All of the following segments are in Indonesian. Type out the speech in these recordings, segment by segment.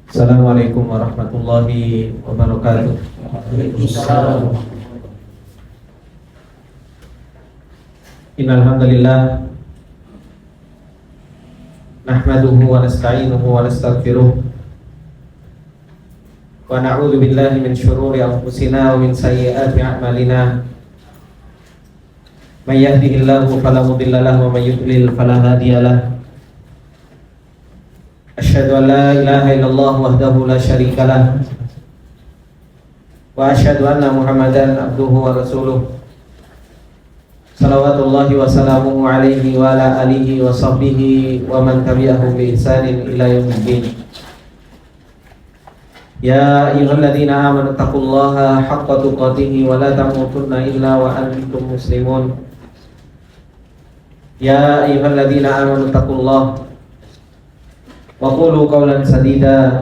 Assalamualaikum warahmatullahi wabarakatuh. Waalaikumsalam. Innal hamdalillah nahmaduhu wa nasta'inuhu wa nastaghfiruh wa na'udzu billahi min shururi anfusina wa min sayyiati a'malina. May yahdihillahu fala mudilla lahu wa may yudlil fala hadiya lahu. Asyhadu an la ilaha illallah wahdahu la syarika lah wa asyhadu anna Muhammadan abduhu wa rasuluh. Salawatullahi wa salamuhu alaihi wa ala alihi wa sahbihi wa man tabi'ahu bi ihsanin ila yaumiddin. Ya ayyuhalladzina amanu taqullaha haqqa tuqatih wa la tamutunna illa wa antum muslimun. Ya ayyuhalladzina amanu taqullaha wa qulu qawlan sadida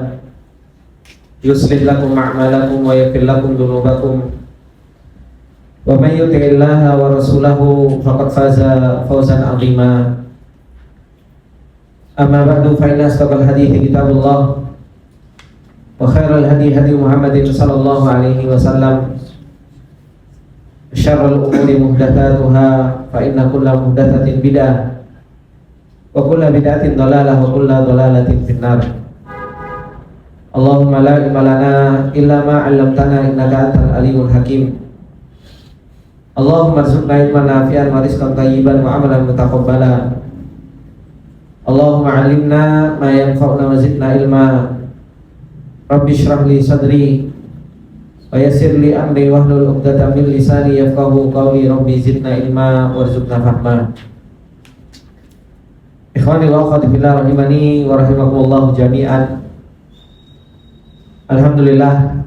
yuslih lakum a'malakum wa yaghfir lakum dhunubakum wa may yuti'illaha wa rasulahu faqad faza fawzan 'azima. Amma ba'du, fa inna asdaqal hadithi kitabullah wa khairal hadi hadi Muhammadin sallallahu alaihi wasallam. Syarrul umuri muhdatsatuha fa inna kulla muhdatsatin bid'ah wa kullu bid'atin dhalalah wa kullu dhalalatin finnar. Allahumma la ilma lana illa ma 'allamtana innaka antal alimul hakim. Allahumma arzuqna ilman nafi'an wa rizqan thayyiban wa 'amalan mutaqabbala. Allahumma 'allimna ma yanfa'una wa zidna ilma. Rabbi shrah li sadri wa yassir li amri wahlul 'uqdatam min lisani yafqahu qawli. Rabbi zidna ilma warzuqna fahma. Ikhwani wa akhwati fillah rahimani wa rahimakumullah jami'an. Alhamdulillah,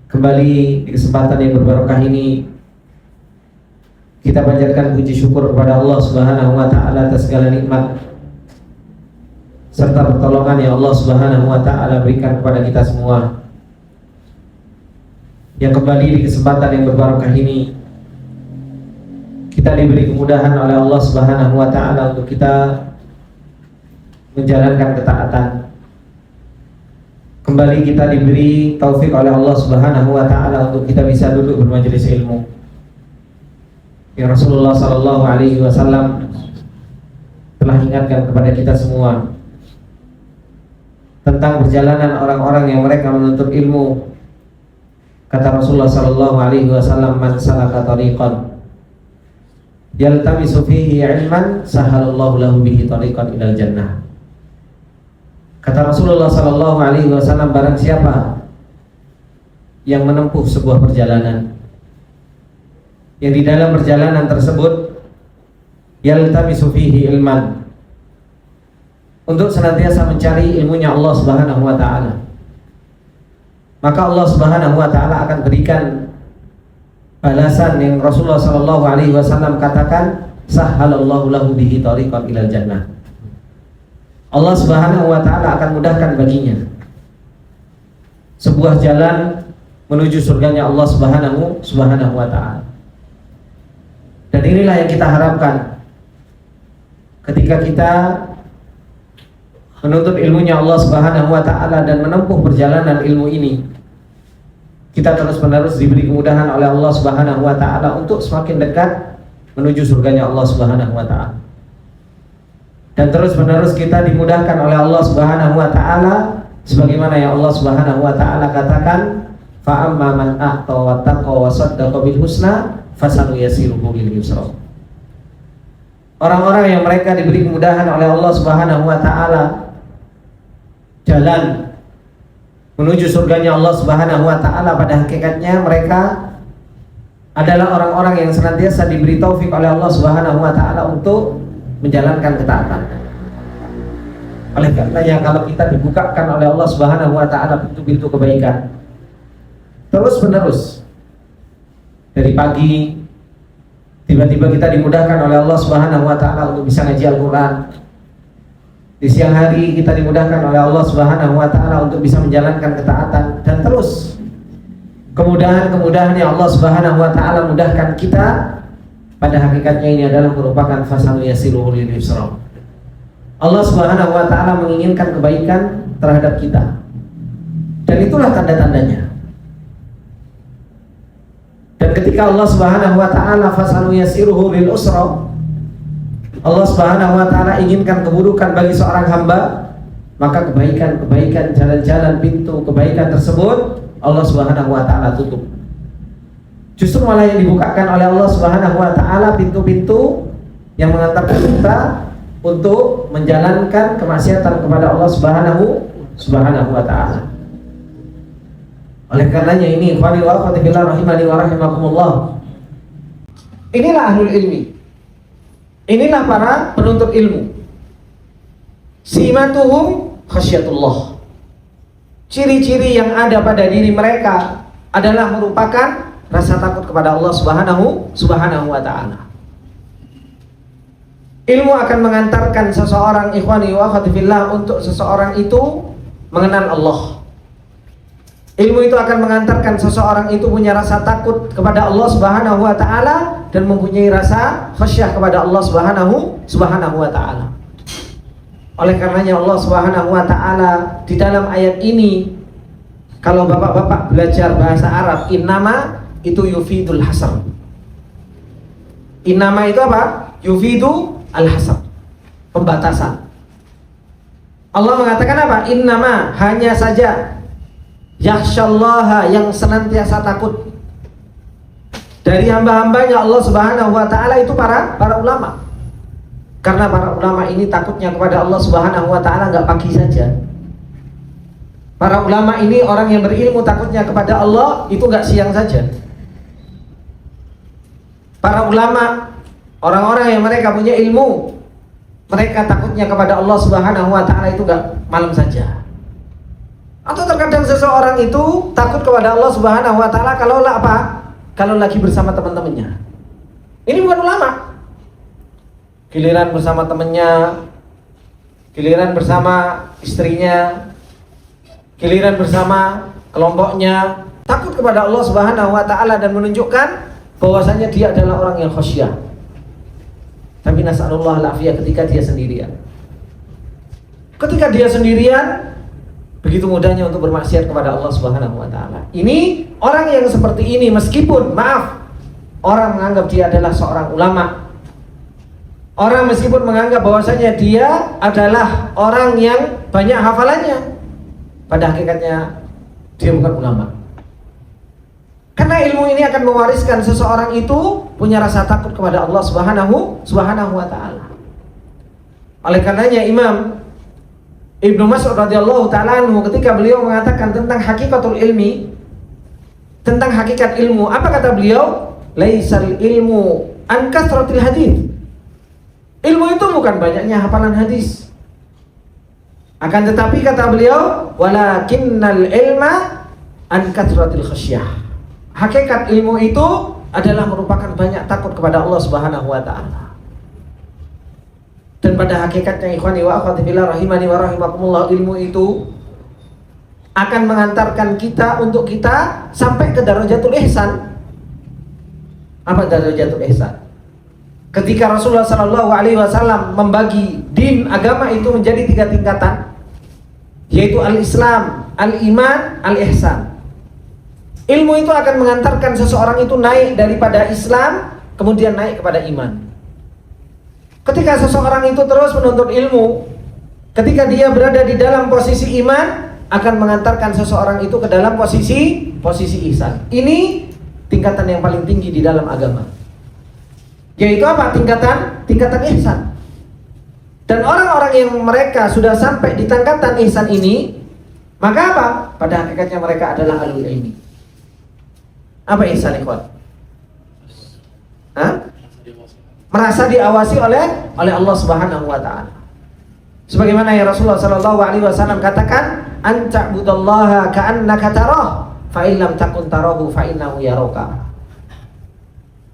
kembali di kesempatan yang berbarokah ini kita panjatkan puji syukur kepada Allah Subhanahu wa taala atas segala nikmat serta pertolongan yang Allah Subhanahu wa taala berikan kepada kita semua. Yang kembali di kesempatan yang berbarokah ini kita diberi kemudahan oleh Allah Subhanahu wa taala untuk kita menjalankan ketaatan. Kembali kita diberi taufik oleh Allah Subhanahu wa taala untuk kita bisa duduk bermajelis ilmu. Ya, Rasulullah sallallahu alaihi wasallam telah ingatkan kepada kita semua tentang perjalanan orang-orang yang mereka menuntut ilmu. Kata Rasulullah sallallahu alaihi wasallam, "Man salaka tariqan yaltamisu fihi ilman sahalallahu lahu bihi tariqan ilal jannah." Kata Rasulullah sallallahu alaihi wasallam, barang siapa yang menempuh sebuah perjalanan yang di dalam perjalanan tersebut yaltamisu fihi ilman, untuk senantiasa mencari ilmunya Allah Subhanahu wa taala, maka Allah Subhanahu wa taala akan berikan balasan yang Rasulullah sallallahu alaihi wasallam katakan, sahhalallahu lahu bihi tariqan ilal jannah. Allah Subhanahu wa taala akan mudahkan baginya sebuah jalan menuju surganya Allah Subhanahu wa taala. Dan inilah yang kita harapkan ketika kita menuntut ilmunya Allah Subhanahu wa taala dan menempuh perjalanan ilmu ini. Kita terus-menerus diberi kemudahan oleh Allah Subhanahu wa taala untuk semakin dekat menuju surganya Allah Subhanahu wa taala. Dan terus-menerus kita dimudahkan oleh Allah Subhanahu wa taala sebagaimana yang Allah Subhanahu wa taala katakan, fa amma man a'ta wa taqa wa saddaqa bil husna fasanuyassiruhu lil yusra. Orang-orang yang mereka diberi kemudahan oleh Allah Subhanahu wa taala jalan menuju surganya Allah Subhanahu wa taala, pada hakikatnya mereka adalah orang-orang yang senantiasa diberi taufik oleh Allah Subhanahu wa taala untuk menjalankan ketaatan. Oleh karenanya kalau kita dibukakan oleh Allah Subhanahu wa taala pintu-pintu kebaikan terus menerus, dari pagi tiba-tiba kita dimudahkan oleh Allah Subhanahu wa taala untuk bisa ngaji Al-Qur'an. Di siang hari kita dimudahkan oleh Allah Subhanahu wa taala untuk bisa menjalankan ketaatan, dan terus kemudahan-kemudahan yang Allah Subhanahu wa taala mudahkan kita, pada hakikatnya ini adalah merupakan fasanuyassiruhu lil yusra. Allah Subhanahu wa taala menginginkan kebaikan terhadap kita. Dan itulah tanda-tandanya. Dan ketika Allah Subhanahu wa taala fasanu yasiruhu lil usra, Allah Subhanahu wa taala inginkan keburukan bagi seorang hamba, maka kebaikan-kebaikan, jalan-jalan pintu kebaikan tersebut Allah Subhanahu wa taala tutup. Justru malah yang dibukakan oleh Allah Subhanahu wa taala pintu-pintu yang mengantarkan kita untuk menjalankan kemaksiatan kepada Allah Subhanahu wa taala. Oleh karenanya ini ikhwani wa akhwati fillah rahimani wa rahimakumullah. Inilah ahlul ilmi. Inilah para penuntut ilmu. Simatuhum khasyatullah. Ciri-ciri yang ada pada diri mereka adalah merupakan rasa takut kepada Allah Subhanahu wa taala. Ilmu akan mengantarkan seseorang ikhwani wa akhwati fillah untuk seseorang itu mengenal Allah. Ilmu itu akan mengantarkan seseorang itu punya rasa takut kepada Allah Subhanahu wa taala dan mempunyai rasa khasyah kepada Allah Subhanahu wa taala. Oleh karenanya Allah Subhanahu wa taala di dalam ayat ini, kalau bapak-bapak belajar bahasa Arab, innama itu yufidul hasr. Innama itu apa? Yufidu al-hasr, pembatasan. Allah mengatakan apa? Innama, hanya saja, yakhsyallaha, yang senantiasa takut dari hamba-hambanya Allah Subhanahu wa taala itu para ulama. Karena para ulama ini takutnya kepada Allah Subhanahu wa taala enggak pagi saja. Para ulama ini orang yang berilmu takutnya kepada Allah itu enggak siang saja. Para ulama, orang-orang yang mereka punya ilmu, mereka takutnya kepada Allah Subhanahu wa taala itu enggak malam saja. Atau terkadang seseorang itu takut kepada Allah Subhanahu wa taala kalau apa? Kalau lagi bersama teman-temannya. Ini bukan ulama. Giliran bersama temannya, giliran bersama istrinya, giliran bersama kelompoknya, takut kepada Allah Subhanahu wa taala dan menunjukkan bahwasanya dia adalah orang yang khasyah. Tapi nasallallahu alafiyah ketika dia sendirian. Ketika dia sendirian, begitu mudahnya untuk bermaksiat kepada Allah Subhanahu wa taala. Ini orang yang seperti ini, meskipun orang menganggap dia adalah seorang ulama, orang meskipun menganggap bahwasanya dia adalah orang yang banyak hafalannya, pada hakikatnya dia bukan ulama. Karena ilmu ini akan mewariskan seseorang itu punya rasa takut kepada Allah Subhanahu wa taala. Oleh karenanya Imam Ibnu Mas'ud radhiyallahu ta'ala anhu ketika beliau mengatakan tentang hakikatul ilmi, tentang hakikat ilmu, apa kata beliau? Laisal ilmu an kathratil hadits. Ilmu itu bukan banyaknya hafalan hadis. Akan tetapi kata beliau, walakinnal ilma an kathratil khasyah. Hakikat ilmu itu adalah merupakan banyak takut kepada Allah Subhanahu wa taala. Dan pada hakikatnya ikhwani wa akhwati fillah rahimani wa rahimakumullah, ilmu itu akan mengantarkan kita untuk kita sampai ke darajatul ihsan. Apa darajatul ihsan? Ketika Rasulullah sallallahu alaihi wasallam membagi din agama itu menjadi 3 tingkatan, yaitu al-Islam, al-Iman, al-Ihsan. Ilmu itu akan mengantarkan seseorang itu naik daripada Islam kemudian naik kepada iman. Ketika seseorang itu terus menuntut ilmu, ketika dia berada di dalam posisi iman, akan mengantarkan seseorang itu ke dalam posisi ihsan. Ini tingkatan yang paling tinggi di dalam agama. Yaitu apa? Tingkatan ihsan. Dan orang-orang yang mereka sudah sampai di tingkatan ihsan ini, maka apa? Pada hakikatnya mereka adalah ahlul ilmi. Apa ihsan, ikhwan? Merasa diawasi oleh Allah Subhanahu wa taala. Sebagaimana yang Rasulullah sallallahu alaihi wasallam katakan, "Anta'budallaha ka'annaka tarah, fa in lam takun tarahu fa innahu yaraka."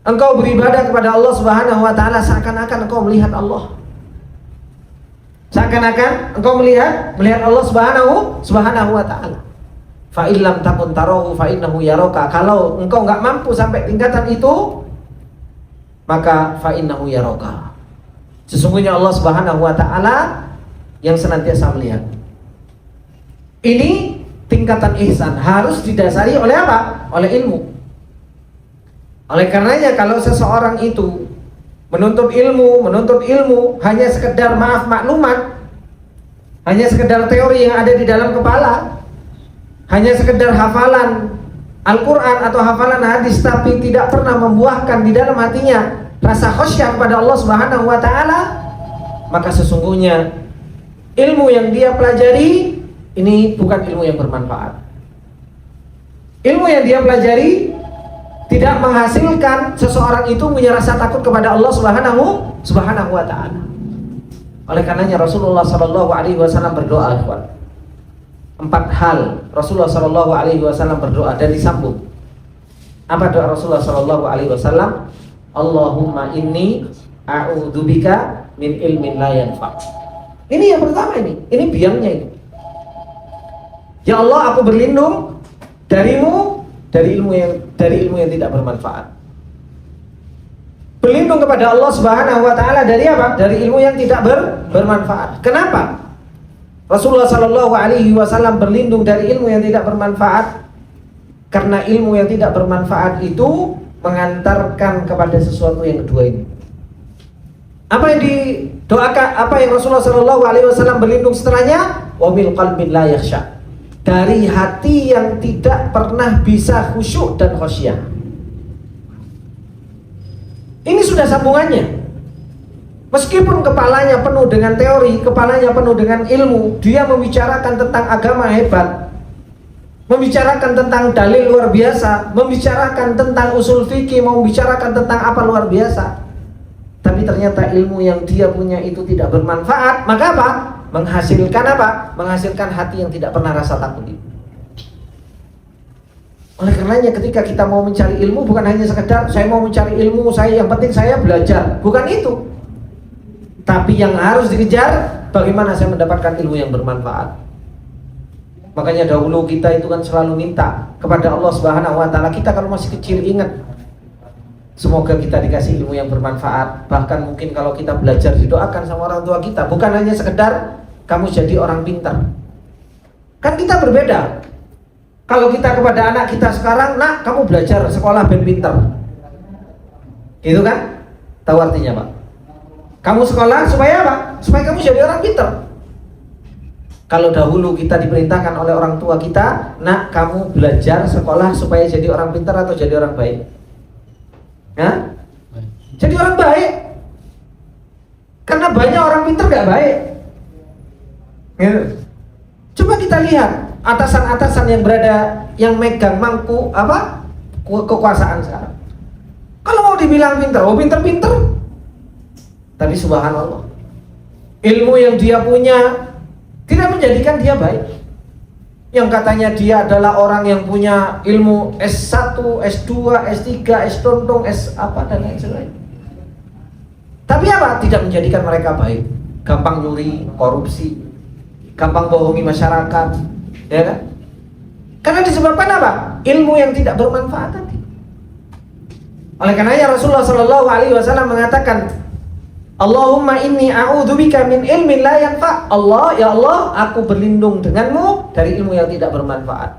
Engkau beribadah kepada Allah Subhanahu wa taala seakan-akan engkau melihat Allah. Seakan-akan engkau melihat Allah Subhanahu wa taala. Fa in lam takun tarahu fa innahu yaraka. Kalau engkau enggak mampu sampai tingkatan itu, maka fa innahu yaraka. Sesungguhnya Allah Subhanahu wa taala yang senantiasa melihat. Ini tingkatan ihsan harus didasari oleh apa? Oleh ilmu. Oleh karenanya kalau seseorang itu menuntut ilmu hanya sekedar maklumat, hanya sekedar teori yang ada di dalam kepala, hanya sekedar hafalan Al-Quran atau hafalan hadis, tapi tidak pernah membuahkan di dalam hatinya rasa khasyah kepada Allah Subhanahu wa Ta'ala, maka sesungguhnya ilmu yang dia pelajari ini bukan ilmu yang bermanfaat. Ilmu yang dia pelajari tidak menghasilkan seseorang itu punya rasa takut kepada Allah Subhanahu wa Ta'ala. Oleh karenanya Rasulullah SAW berdoa, 4 hal Rasulullah SAW berdoa dan disambung. Apa doa Rasulullah SAW? Allahumma inni a'udzubika min ilmin la yanfa'. Ini yang pertama, ini biangnya ini. Ya Allah, aku berlindung darimu dari ilmu yang tidak bermanfaat. Berlindung kepada Allah Subhanahu wa Ta'ala dari apa? Dari ilmu yang tidak bermanfaat. Kenapa Rasulullah SAW berlindung dari ilmu yang tidak bermanfaat? Karena ilmu yang tidak bermanfaat itu mengantarkan kepada sesuatu yang kedua ini. Apa yang didoakan? Apa yang Rasulullah SAW berlindung setelahnya? Wa min qalbin la yakhsha, dari hati yang tidak pernah bisa khusyuk dan khasyah. Ini sudah sambungannya. Meskipun kepalanya penuh dengan teori, kepalanya penuh dengan ilmu, dia membicarakan tentang agama hebat, membicarakan tentang dalil luar biasa, membicarakan tentang usul fikih, membicarakan tentang apa luar biasa, tapi ternyata ilmu yang dia punya itu tidak bermanfaat, maka apa? Menghasilkan apa? Menghasilkan hati yang tidak pernah rasa takut. Oleh karenanya ketika kita mau mencari ilmu, bukan hanya sekedar saya mau mencari ilmu, yang penting saya belajar, bukan itu. Tapi yang harus dikejar, bagaimana saya mendapatkan ilmu yang bermanfaat. Makanya dahulu kita itu kan selalu minta kepada Allah Subhanahu wa Ta'ala. Kita kalau masih kecil ingat, semoga kita dikasih ilmu yang bermanfaat. Bahkan mungkin kalau kita belajar didoakan sama orang tua kita, bukan hanya sekedar kamu jadi orang pintar. Kan kita berbeda. Kalau kita kepada anak kita sekarang, nak kamu belajar sekolah ben pintar, gitu kan? Tahu artinya Pak? Kamu sekolah supaya apa? Supaya kamu jadi orang pintar. Kalau dahulu kita diperintahkan oleh orang tua kita, nak kamu belajar sekolah supaya jadi orang pintar atau jadi orang baik? Hah? Jadi orang baik. Karena banyak orang pintar gak baik. Gitu. Coba kita lihat atasan-atasan yang berada, yang megang mangku apa kekuasaan sekarang. Kalau mau dibilang pintar, oh pintar-pintar. Tapi subhanallah, ilmu yang dia punya tidak menjadikan dia baik. Yang katanya dia adalah orang yang punya ilmu S1, S2, S3, S tontong, S apa dan lain sebagainya. Tapi apa? Tidak menjadikan mereka baik. Gampang nyuri, korupsi, gampang bohongi masyarakat, ya kan? Karena disebabkan apa? Ilmu yang tidak bermanfaat tadi. Oleh karenanya Rasulullah SAW mengatakan, Allahumma inni a'udzubika min ilmin la yanfa'. Allah, ya Allah, aku berlindung denganmu dari ilmu yang tidak bermanfaat.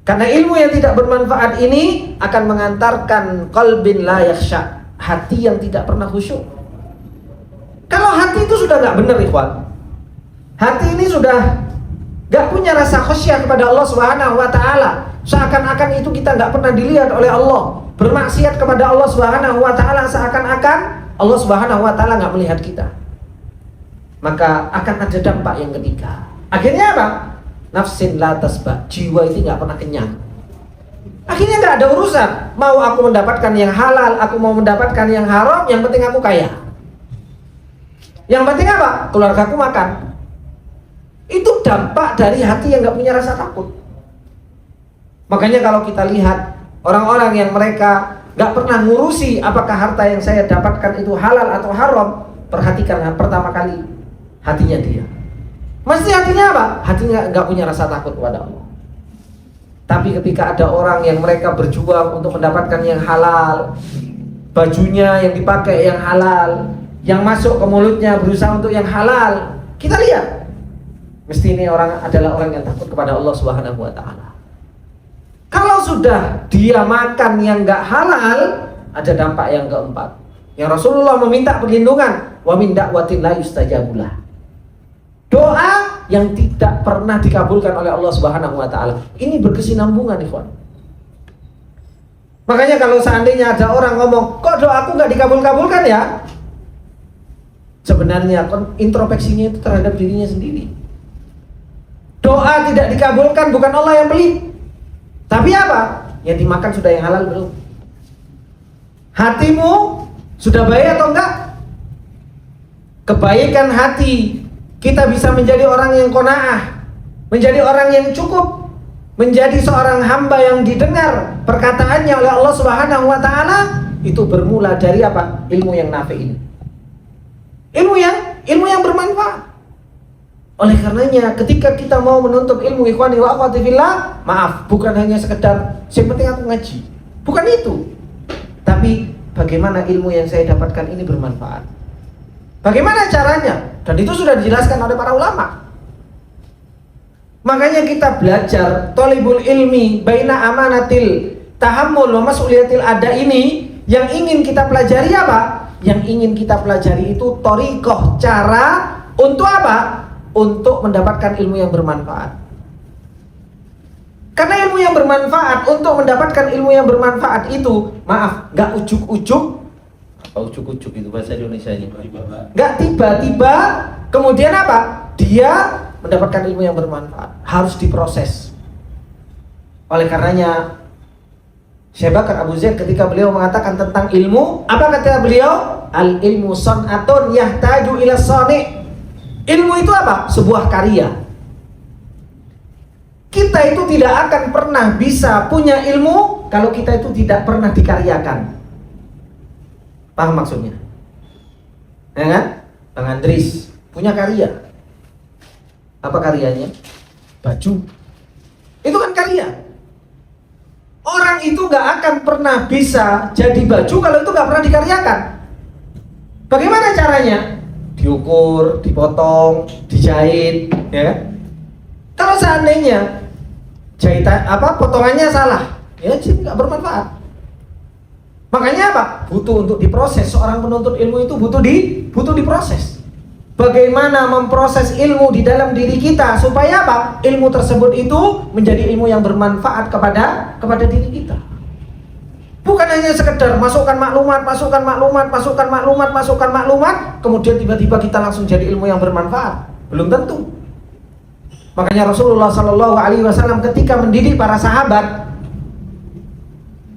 Karena ilmu yang tidak bermanfaat ini akan mengantarkan qalbin la yakhsha, hati yang tidak pernah khusyuk. Kalau hati itu sudah gak benar, ikhwan, hati ini sudah gak punya rasa khasyah kepada Allah Subhanahu wa Ta'ala, seakan-akan itu kita gak pernah dilihat oleh Allah. Bermaksiat kepada Allah Subhanahu wa Ta'ala seakan-akan Allah Subhanahu wa Ta'ala gak melihat kita. Maka akan ada dampak yang ketiga. Akhirnya apa? Nafsin la tasbah, jiwa itu gak pernah kenyang. Akhirnya gak ada urusan. Mau aku mendapatkan yang halal, aku mau mendapatkan yang haram, yang penting aku kaya. Yang penting apa? Keluargaku makan. Itu dampak dari hati yang gak punya rasa takut. Makanya kalau kita lihat orang-orang yang mereka gak pernah ngurusi apakah harta yang saya dapatkan itu halal atau haram, perhatikan pertama kali hatinya dia. Mesti hatinya apa? Hatinya gak punya rasa takut kepada Allah. Tapi ketika ada orang yang mereka berjuang untuk mendapatkan yang halal, bajunya yang dipakai yang halal, yang masuk ke mulutnya berusaha untuk yang halal, Kita lihat, mesti ini adalah orang yang takut kepada Allah Subhanahu wa Ta'ala. Kalau sudah dia makan yang nggak halal, ada dampak yang keempat. Yang Rasulullah meminta perlindungan, wa min da'watin la yustajabulah. Doa yang tidak pernah dikabulkan oleh Allah Subhanahu wa Ta'ala. Ini berkesinambungan, ikhwan. Makanya kalau seandainya ada orang ngomong, kok doaku nggak dikabul-kabulkan ya? Sebenarnya introspeksinya itu terhadap dirinya sendiri. Doa tidak dikabulkan bukan Allah yang pelit, tapi apa? Yang dimakan sudah yang halal belum? Hatimu sudah baik atau enggak? Kebaikan hati, kita bisa menjadi orang yang qanaah, menjadi orang yang cukup, menjadi seorang hamba yang didengar perkataannya oleh Allah Subhanahu wa Ta'ala. Itu bermula dari apa? Ilmu yang nafi ini. Ilmu yang bermanfaat. Oleh karenanya ketika kita mau menuntut ilmu, ikhwani wa akhwati fillah, maaf, bukan hanya sekedar yang penting aku ngaji. Bukan itu. Tapi bagaimana ilmu yang saya dapatkan ini bermanfaat. Bagaimana caranya? Dan itu sudah dijelaskan oleh para ulama. Makanya kita belajar thalibul ilmi baina amanatil tahammul wa mas'uliyatil ada ini. Yang ingin kita pelajari apa? Yang ingin kita pelajari itu thariqah, cara untuk apa? Untuk mendapatkan ilmu yang bermanfaat. Karena ilmu yang bermanfaat, untuk mendapatkan ilmu yang bermanfaat itu, maaf, gak ujuk-ujuk. Apa ujuk-ujuk itu bahasa Indonesia-nya? Gak tiba-tiba kemudian apa? Dia mendapatkan ilmu yang bermanfaat. Harus diproses. Oleh karenanya Syekh Bakar Abu Zaid ketika beliau mengatakan tentang ilmu, apa kata beliau? Al ilmu san'atun yahtaju ila sani'. Ilmu itu apa? Sebuah karya. Kita itu tidak akan pernah bisa punya ilmu kalau kita itu tidak pernah dikaryakan. Paham maksudnya? Ya kan? Bang Andris punya karya. Apa karyanya? Baju. Itu kan karya. Orang itu gak akan pernah bisa jadi baju kalau itu gak pernah dikaryakan. Bagaimana caranya? Diukur, dipotong, dijahit, ya. Kalau seandainya jahitan potongannya salah, ya jadi nggak bermanfaat. Makanya apa? Butuh untuk diproses. Seorang penuntut ilmu itu butuh diproses. Bagaimana memproses ilmu di dalam diri kita supaya apa? Ilmu tersebut itu menjadi ilmu yang bermanfaat kepada diri kita. Bukan hanya sekedar masukkan maklumat, kemudian tiba-tiba kita langsung jadi ilmu yang bermanfaat. Belum tentu. Makanya Rasulullah Shallallahu Alaihi Wasallam ketika mendidik para sahabat,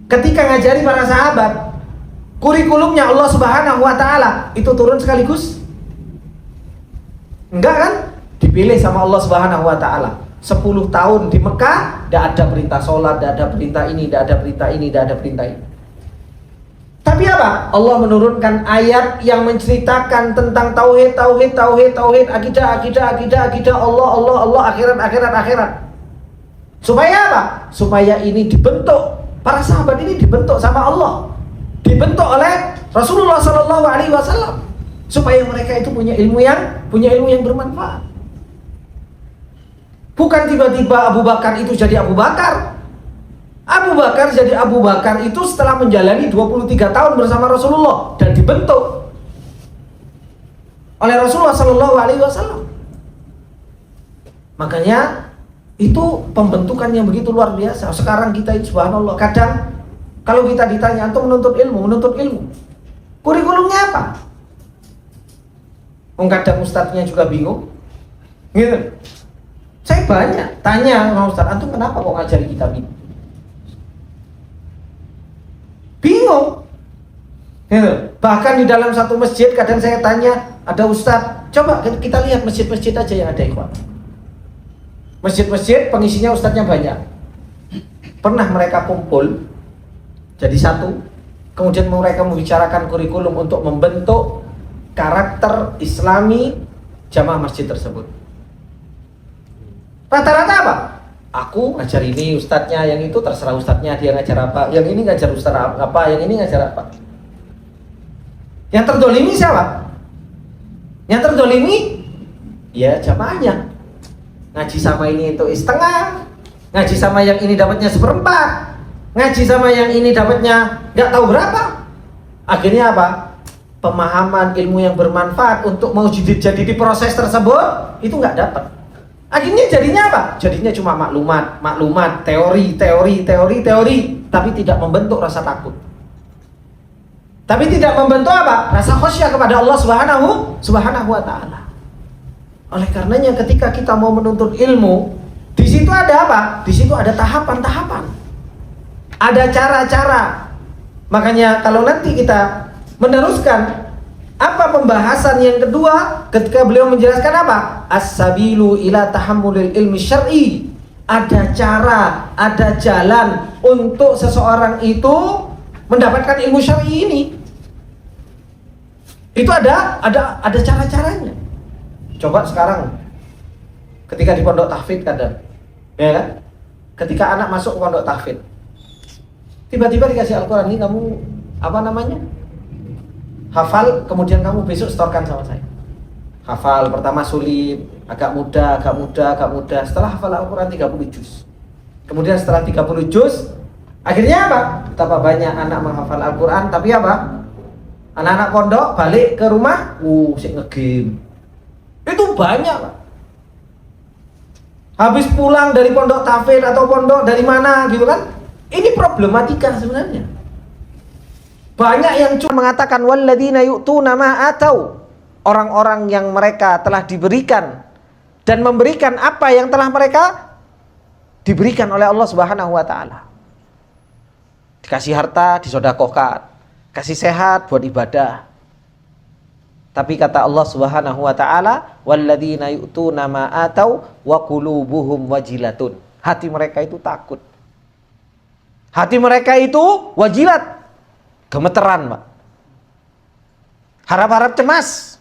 ketika ngajari para sahabat, kurikulumnya Allah Subhanahu Wa Taala itu turun sekaligus? Enggak kan? Dipilih sama Allah Subhanahu Wa Taala. 10 tahun di Mekah, tidak ada perintah sholat, tidak ada perintah ini, tidak ada perintah ini, tidak ada perintah ini. Tapi apa? Allah menurunkan ayat yang menceritakan tentang tauhid, akidah, Allah, akhirat. Supaya apa? Supaya ini dibentuk, para sahabat ini dibentuk sama Allah, dibentuk oleh Rasulullah Sallallahu Alaihi Wasallam, supaya mereka itu punya ilmu yang bermanfaat. Bukan tiba-tiba Abu Bakar itu jadi Abu Bakar. Abu Bakar jadi Abu Bakar itu setelah menjalani 23 tahun bersama Rasulullah dan dibentuk oleh Rasulullah Sallallahu Alaihi Wasallam. Makanya itu pembentukan yang begitu luar biasa. Sekarang kita itu subhanallah, kadang kalau kita ditanya antum menuntut ilmu, kurikulumnya apa? Kadang ustadznya juga bingung, gitu. Saya banyak tanya sama Ustaz, antum kenapa kok ngajari kitab ini? Bingung. Bahkan di dalam satu masjid kadang saya tanya, ada Ustaz, coba kita lihat masjid-masjid aja yang ada ikhwan. Masjid-masjid pengisinya ustadznya banyak. Pernah mereka kumpul jadi satu, kemudian mereka membicarakan kurikulum untuk membentuk karakter Islami jamaah masjid tersebut. Rata-rata apa? Aku ngajar ini, ustadznya yang itu terserah ustadznya, dia ngajar apa, yang ini ngajar ustadz apa, yang ini ngajar apa. Yang terdolimi siapa? Yang terdolimi ya jamaahnya. Ngaji sama ini itu setengah, ngaji sama yang ini dapatnya 1/4, ngaji sama yang ini dapatnya nggak tahu berapa. Akhirnya apa? Pemahaman ilmu yang bermanfaat untuk mau jadi di proses tersebut itu nggak dapat. Akhirnya jadinya apa? Jadinya cuma maklumat, teori, tapi tidak membentuk rasa takut. Tapi tidak membentuk apa? Rasa khasyah kepada Allah Subhanahu wa taala. Oleh karenanya ketika kita mau menuntut ilmu, di situ ada apa? Di situ ada tahapan-tahapan. Ada cara-cara. Makanya kalau nanti kita meneruskan apa pembahasan yang kedua ketika beliau menjelaskan apa? As-sabilu ila tahammulil ilmi syar'i. Ada cara, ada jalan untuk seseorang itu mendapatkan ilmu syar'i ini. Itu ada cara-caranya. Coba sekarang ketika di pondok tahfidz kadang, ya kan? Ketika anak masuk ke pondok tahfidz, tiba-tiba dikasih Al-Quran, ini kamu apa namanya? Hafal, kemudian kamu besok setorkan sama saya. Hafal pertama sulit, agak mudah. Setelah hafal Al-Quran 30 juz. Kemudian setelah 30 juz, akhirnya apa? Betapa banyak anak menghafal Al-Quran, tapi apa? Anak-anak pondok balik ke rumah, sik nge-game. Itu banyak, Pak. Habis pulang dari pondok tahfidz atau pondok dari mana gitu kan? Ini problematika sebenarnya. Banyak yang cuma mengatakan walladzina yu'tuna ma atau, orang-orang yang mereka telah diberikan dan memberikan apa yang telah mereka diberikan oleh Allah Subhanahu wa taala. Dikasih harta, disedekahkan, kasih sehat buat ibadah. Tapi kata Allah Subhanahu wa taala, walladzina yu'tuna ma atau wa qulubuhum wajilatun. Hati mereka itu takut. Hati mereka itu wajilat, gemeteran, Pak. Harap-harap cemas.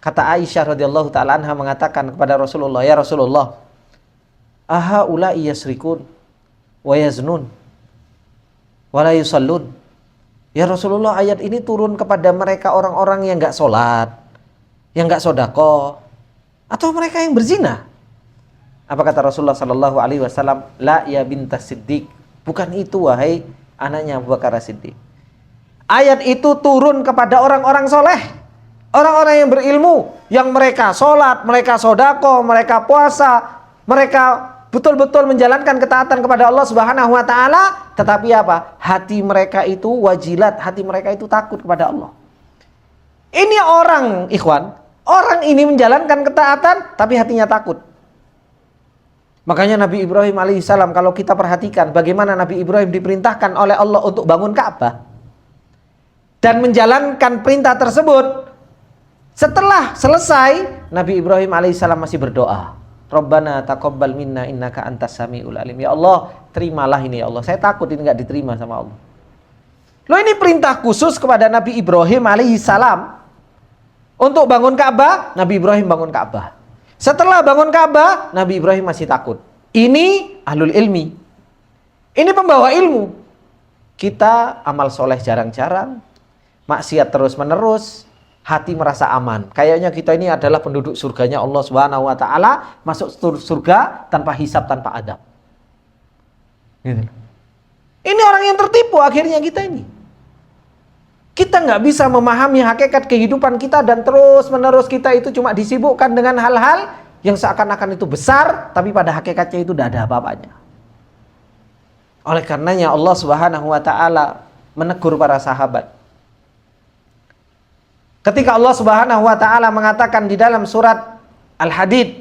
Kata Aisyah radhiyallahu taala anha mengatakan kepada Rasulullah, "Ya Rasulullah, aha ulai yasrikun wa yaznun wa la yusallun." Ya Rasulullah, ayat ini turun kepada mereka orang-orang yang enggak sholat, yang enggak sedekah, atau mereka yang berzina. Apa kata Rasulullah sallallahu alaihi wasallam? La ya bintas Siddiq. Bukan itu wahai anaknya Abu Bakar Siddiq. Ayat itu turun kepada orang-orang soleh, orang-orang yang berilmu, yang mereka sholat, mereka sedekah, mereka puasa, mereka betul-betul menjalankan ketaatan kepada Allah Subhanahu wa taala, tetapi apa? Hati mereka itu wajilat, hati mereka itu takut kepada Allah. Ini orang, ikhwan, orang ini menjalankan ketaatan tapi hatinya takut. Makanya Nabi Ibrahim alaihissalam, kalau kita perhatikan bagaimana Nabi Ibrahim diperintahkan oleh Allah untuk bangun Ka'bah dan menjalankan perintah tersebut, setelah selesai Nabi Ibrahim alaihissalam masih berdoa, Rabbana taqabbal minna innaka antas samiul alim. Ya Allah, terimalah ini ya Allah. Saya takut ini enggak diterima sama Allah. Loh, ini perintah khusus kepada Nabi Ibrahim alaihissalam untuk bangun Ka'bah. Nabi Ibrahim bangun Ka'bah. Setelah bangun Ka'bah, Nabi Ibrahim masih takut. Ini ahlul ilmi. Ini pembawa ilmu. Kita amal soleh jarang-jarang, maksiat terus-menerus, hati merasa aman. Kayaknya kita ini adalah penduduk surganya Allah Subhanahu wa taala, masuk surga tanpa hisab, tanpa adab. Gitu. Ini orang yang tertipu akhirnya kita ini. Kita nggak bisa memahami hakikat kehidupan kita dan terus-menerus kita itu cuma disibukkan dengan hal-hal yang seakan-akan itu besar, tapi pada hakikatnya itu tidak ada apa-apanya. Oleh karenanya Allah Subhanahu wa taala menegur para sahabat. Ketika Allah Subhanahu wa taala mengatakan di dalam surat Al-Hadid,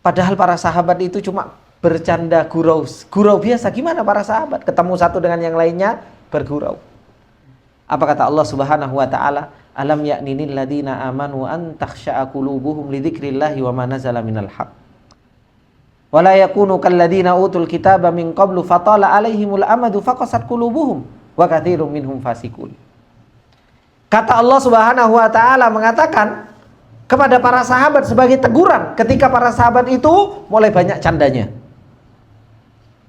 padahal para sahabat itu cuma bercanda gurau biasa. Gimana para sahabat ketemu satu dengan yang lainnya bergurau. Apa kata Allah Subhanahu wa taala? Alam ya'ninil ladzina amanu an takhsha'a qulubuhum li dzikrillahi wa ma nazala minal haqq. Wa la yakunu kal ladzina utul kitaba min qablu fatala 'alaihimul amadu faqasat qulubuhum wa katsirum minhum fasiqun. Kata Allah Subhanahu wa taala mengatakan kepada para sahabat sebagai teguran ketika para sahabat itu mulai banyak candanya.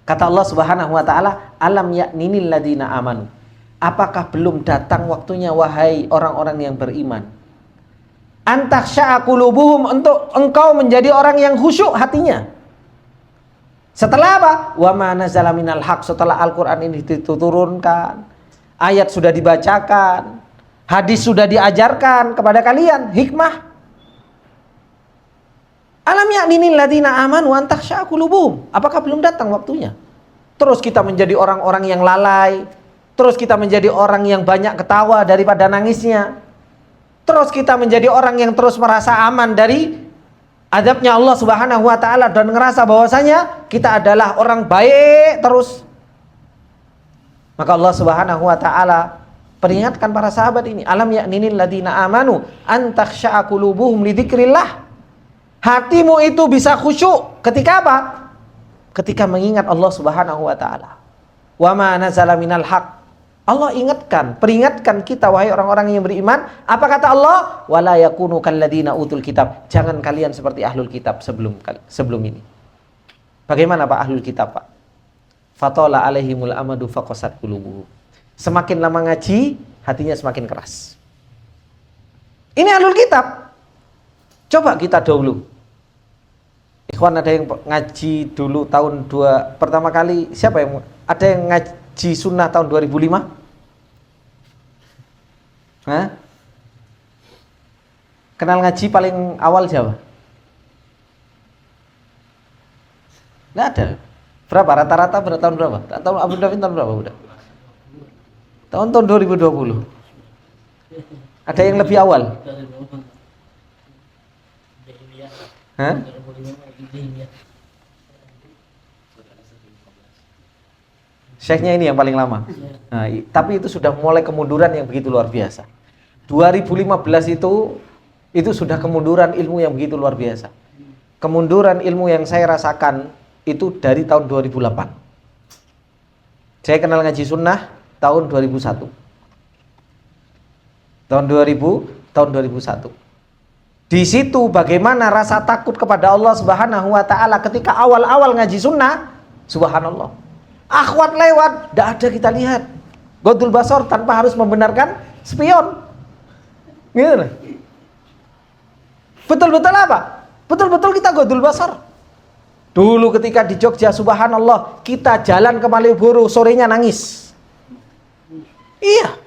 Kata Allah Subhanahu wa taala, alam ya'ninil ladzina amanu. Apakah belum datang waktunya wahai orang-orang yang beriman? antakhsha'a qulubuhum, untuk engkau menjadi orang yang khusyuk hatinya. Setelah apa? Wa ma nazala minal haq, setelah Al-Qur'an ini diturunkan, ayat sudah dibacakan, hadis sudah diajarkan kepada kalian, hikmah. Alam ya'ninil ladzina amanu an takhsha'a qulubuhum. Apakah belum datang waktunya? Terus kita menjadi orang-orang yang lalai, terus kita menjadi orang yang banyak ketawa daripada nangisnya, terus kita menjadi orang yang terus merasa aman dari azabnya Allah Subhanahu wa taala dan ngerasa bahwasanya kita adalah orang baik terus. Maka Allah Subhanahu wa taala peringatkan para sahabat ini, alam ya'ninil ladzina amanu an takhsha'a qulubuhum li dzikrillah. Hatimu itu bisa khusyuk ketika apa? Ketika mengingat Allah Subhanahu wa taala. Wa ma nazala minal haq. Allah ingatkan, peringatkan kita wahai orang-orang yang beriman. Apa kata Allah? Wala yakunu kalladzina utul kitab. Jangan kalian seperti ahlul kitab sebelum ini. Bagaimana Pak ahlul kitab, Pak? Fatala alaihimul amadu faqasat qulubuhum. Semakin lama ngaji, hatinya semakin keras. Ini ahlul kitab. Coba kita dahulu. Ikhwan, ada yang ngaji dulu tahun pertama kali, siapa yang ada yang ngaji sunnah tahun 2005? Hah? Kenal ngaji paling awal siapa? Nggak ada. Berapa? Rata-rata tahun berapa? Tahun Abu Davin tahun berapa udah? Tahun 2020. Ada yang lebih awal? Hah? Syekhnya ini yang paling lama. Nah, tapi itu sudah mulai kemunduran yang begitu luar biasa. 2015 itu sudah kemunduran ilmu yang begitu luar biasa. Kemunduran ilmu yang saya rasakan itu dari tahun 2008. Saya kenal ngaji sunnah tahun 2001. Tahun 2001. Di situ bagaimana rasa takut kepada Allah Subhanahu wa taala ketika awal-awal ngaji sunnah, subhanallah. Akhwat lewat, tidak ada kita lihat. Godul basor tanpa harus membenarkan spion. Gitu. Betul-betul apa? Betul-betul kita godul basor. Dulu ketika di Jogja, subhanallah, kita jalan ke Malioboro, sorenya nangis. Iya.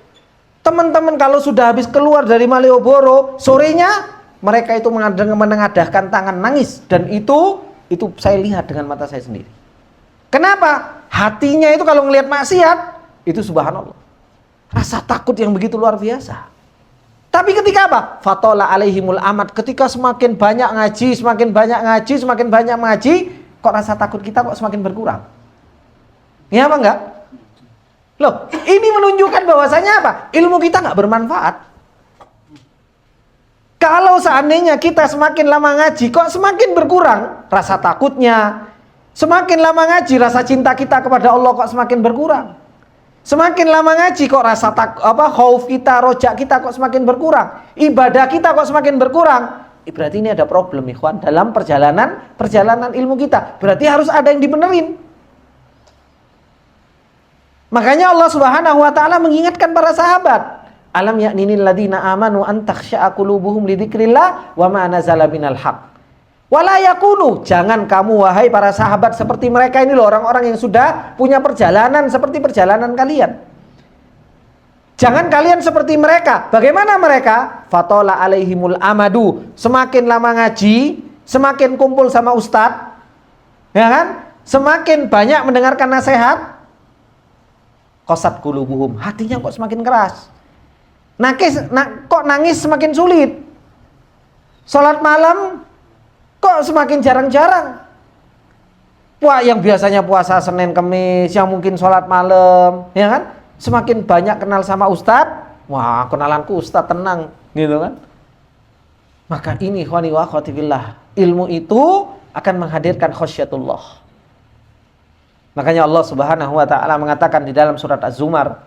Teman-teman kalau sudah habis keluar dari Malioboro, sorenya mereka itu menengadahkan tangan nangis, dan itu saya lihat dengan mata saya sendiri. Kenapa? Hatinya itu kalau ngelihat maksiat itu subhanallah. Rasa takut yang begitu luar biasa. Tapi ketika apa? Fatola alaihimul amad. Ketika semakin banyak ngaji, semakin banyak ngaji, kok rasa takut kita kok semakin berkurang? Ya apa enggak? Loh, ini menunjukkan bahwasanya apa? Ilmu kita enggak bermanfaat. Kalau seandainya kita semakin lama ngaji, kok semakin berkurang rasa takutnya. Semakin lama ngaji, rasa cinta kita kepada Allah kok semakin berkurang. Semakin lama ngaji, kok rasa khauf kita, rojak kita kok semakin berkurang. Ibadah kita kok semakin berkurang. Berarti ini ada problem, ikhwan, dalam perjalanan ilmu kita. Berarti harus ada yang dibenerin. Makanya Allah Subhanahu wa taala mengingatkan para sahabat. Alam ya'ninil ladzina amanu an takhsha'a qulubuhum li dzikrillah wa ma nazala minal haq. Wala yakunu, jangan kamu wahai para sahabat seperti mereka ini loh, orang-orang yang sudah punya perjalanan seperti perjalanan kalian. Jangan kalian seperti mereka. Bagaimana mereka? Fatola alaihimul amadu. Semakin lama ngaji, semakin kumpul sama ustadz, ya kan? Semakin banyak mendengarkan nasihat, qasat qulubuhum, hatinya kok semakin keras. Kok nangis semakin sulit. Salat malam kok semakin jarang-jarang. Yang biasanya puasa Senin Kemis, yang mungkin sholat malam, ya kan? Semakin banyak kenal sama ustadz, wah kenalanku ustadz, tenang, gitu kan? Maka ini ikhwani wa akhwati fillah, ilmu itu akan menghadirkan khasyatullah. Makanya Allah Subhanahu wa taala mengatakan di dalam surat Az-Zumar,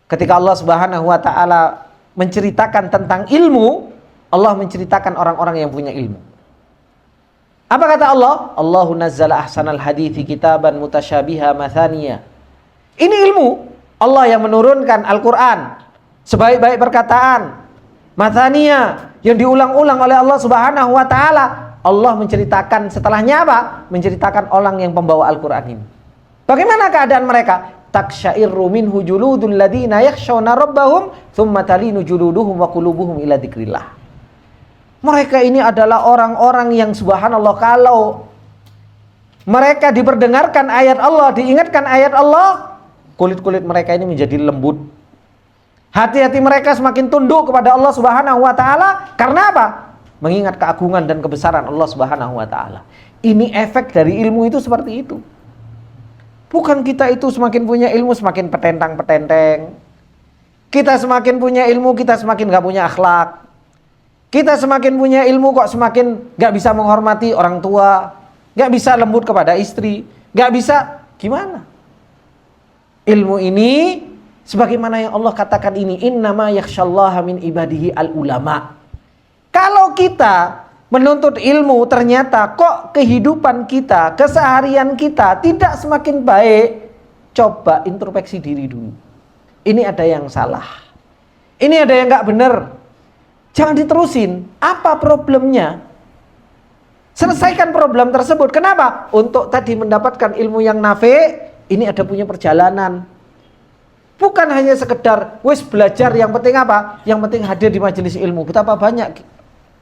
ketika Allah Subhanahu wa taala menceritakan tentang ilmu, Allah menceritakan orang-orang yang punya ilmu. Apa kata Allah? Allahu nazzala ahsanal hadithi kitaban mutasyabiha mathaniya. Ini ilmu. Allah yang menurunkan Al-Quran sebaik-baik perkataan, mathaniya, yang diulang-ulang oleh Allah Subhanahu wa taala. Allah menceritakan setelahnya apa? Menceritakan orang yang pembawa Al-Qur'an ini. Bagaimana keadaan mereka? Taksya'irru minhu juludul ladina yakhshawna rabbahum thumma talinu juluduhum wa qulubuhum ila dzikrillah. Mereka ini adalah orang-orang yang subhanallah, kalau mereka diperdengarkan ayat Allah, diingatkan ayat Allah, kulit-kulit mereka ini menjadi lembut. Hati-hati mereka semakin tunduk kepada Allah Subhanahu wa taala. Karena apa? Mengingat keagungan dan kebesaran Allah Subhanahu wa taala. Ini efek dari ilmu itu seperti itu. Bukan kita itu semakin punya ilmu semakin petentang-petenteng. Kita semakin punya ilmu kita semakin gak punya akhlak. Kita semakin punya ilmu kok semakin gak bisa menghormati orang tua, gak bisa lembut kepada istri, gak bisa gimana? Ilmu ini sebagaimana yang Allah katakan ini, innama yakhsyallaha min ibadihi al-ulama. Kalau kita menuntut ilmu ternyata kok kehidupan kita, keseharian kita tidak semakin baik, coba introspeksi diri dulu. Ini ada yang salah. Ini ada yang nggak benar. Jangan diterusin. Apa problemnya? Selesaikan problem tersebut. Kenapa? Untuk tadi mendapatkan ilmu yang nafi', ini ada punya perjalanan. Bukan hanya sekedar wis belajar, yang penting apa? Yang penting hadir di majelis ilmu. Betapa banyak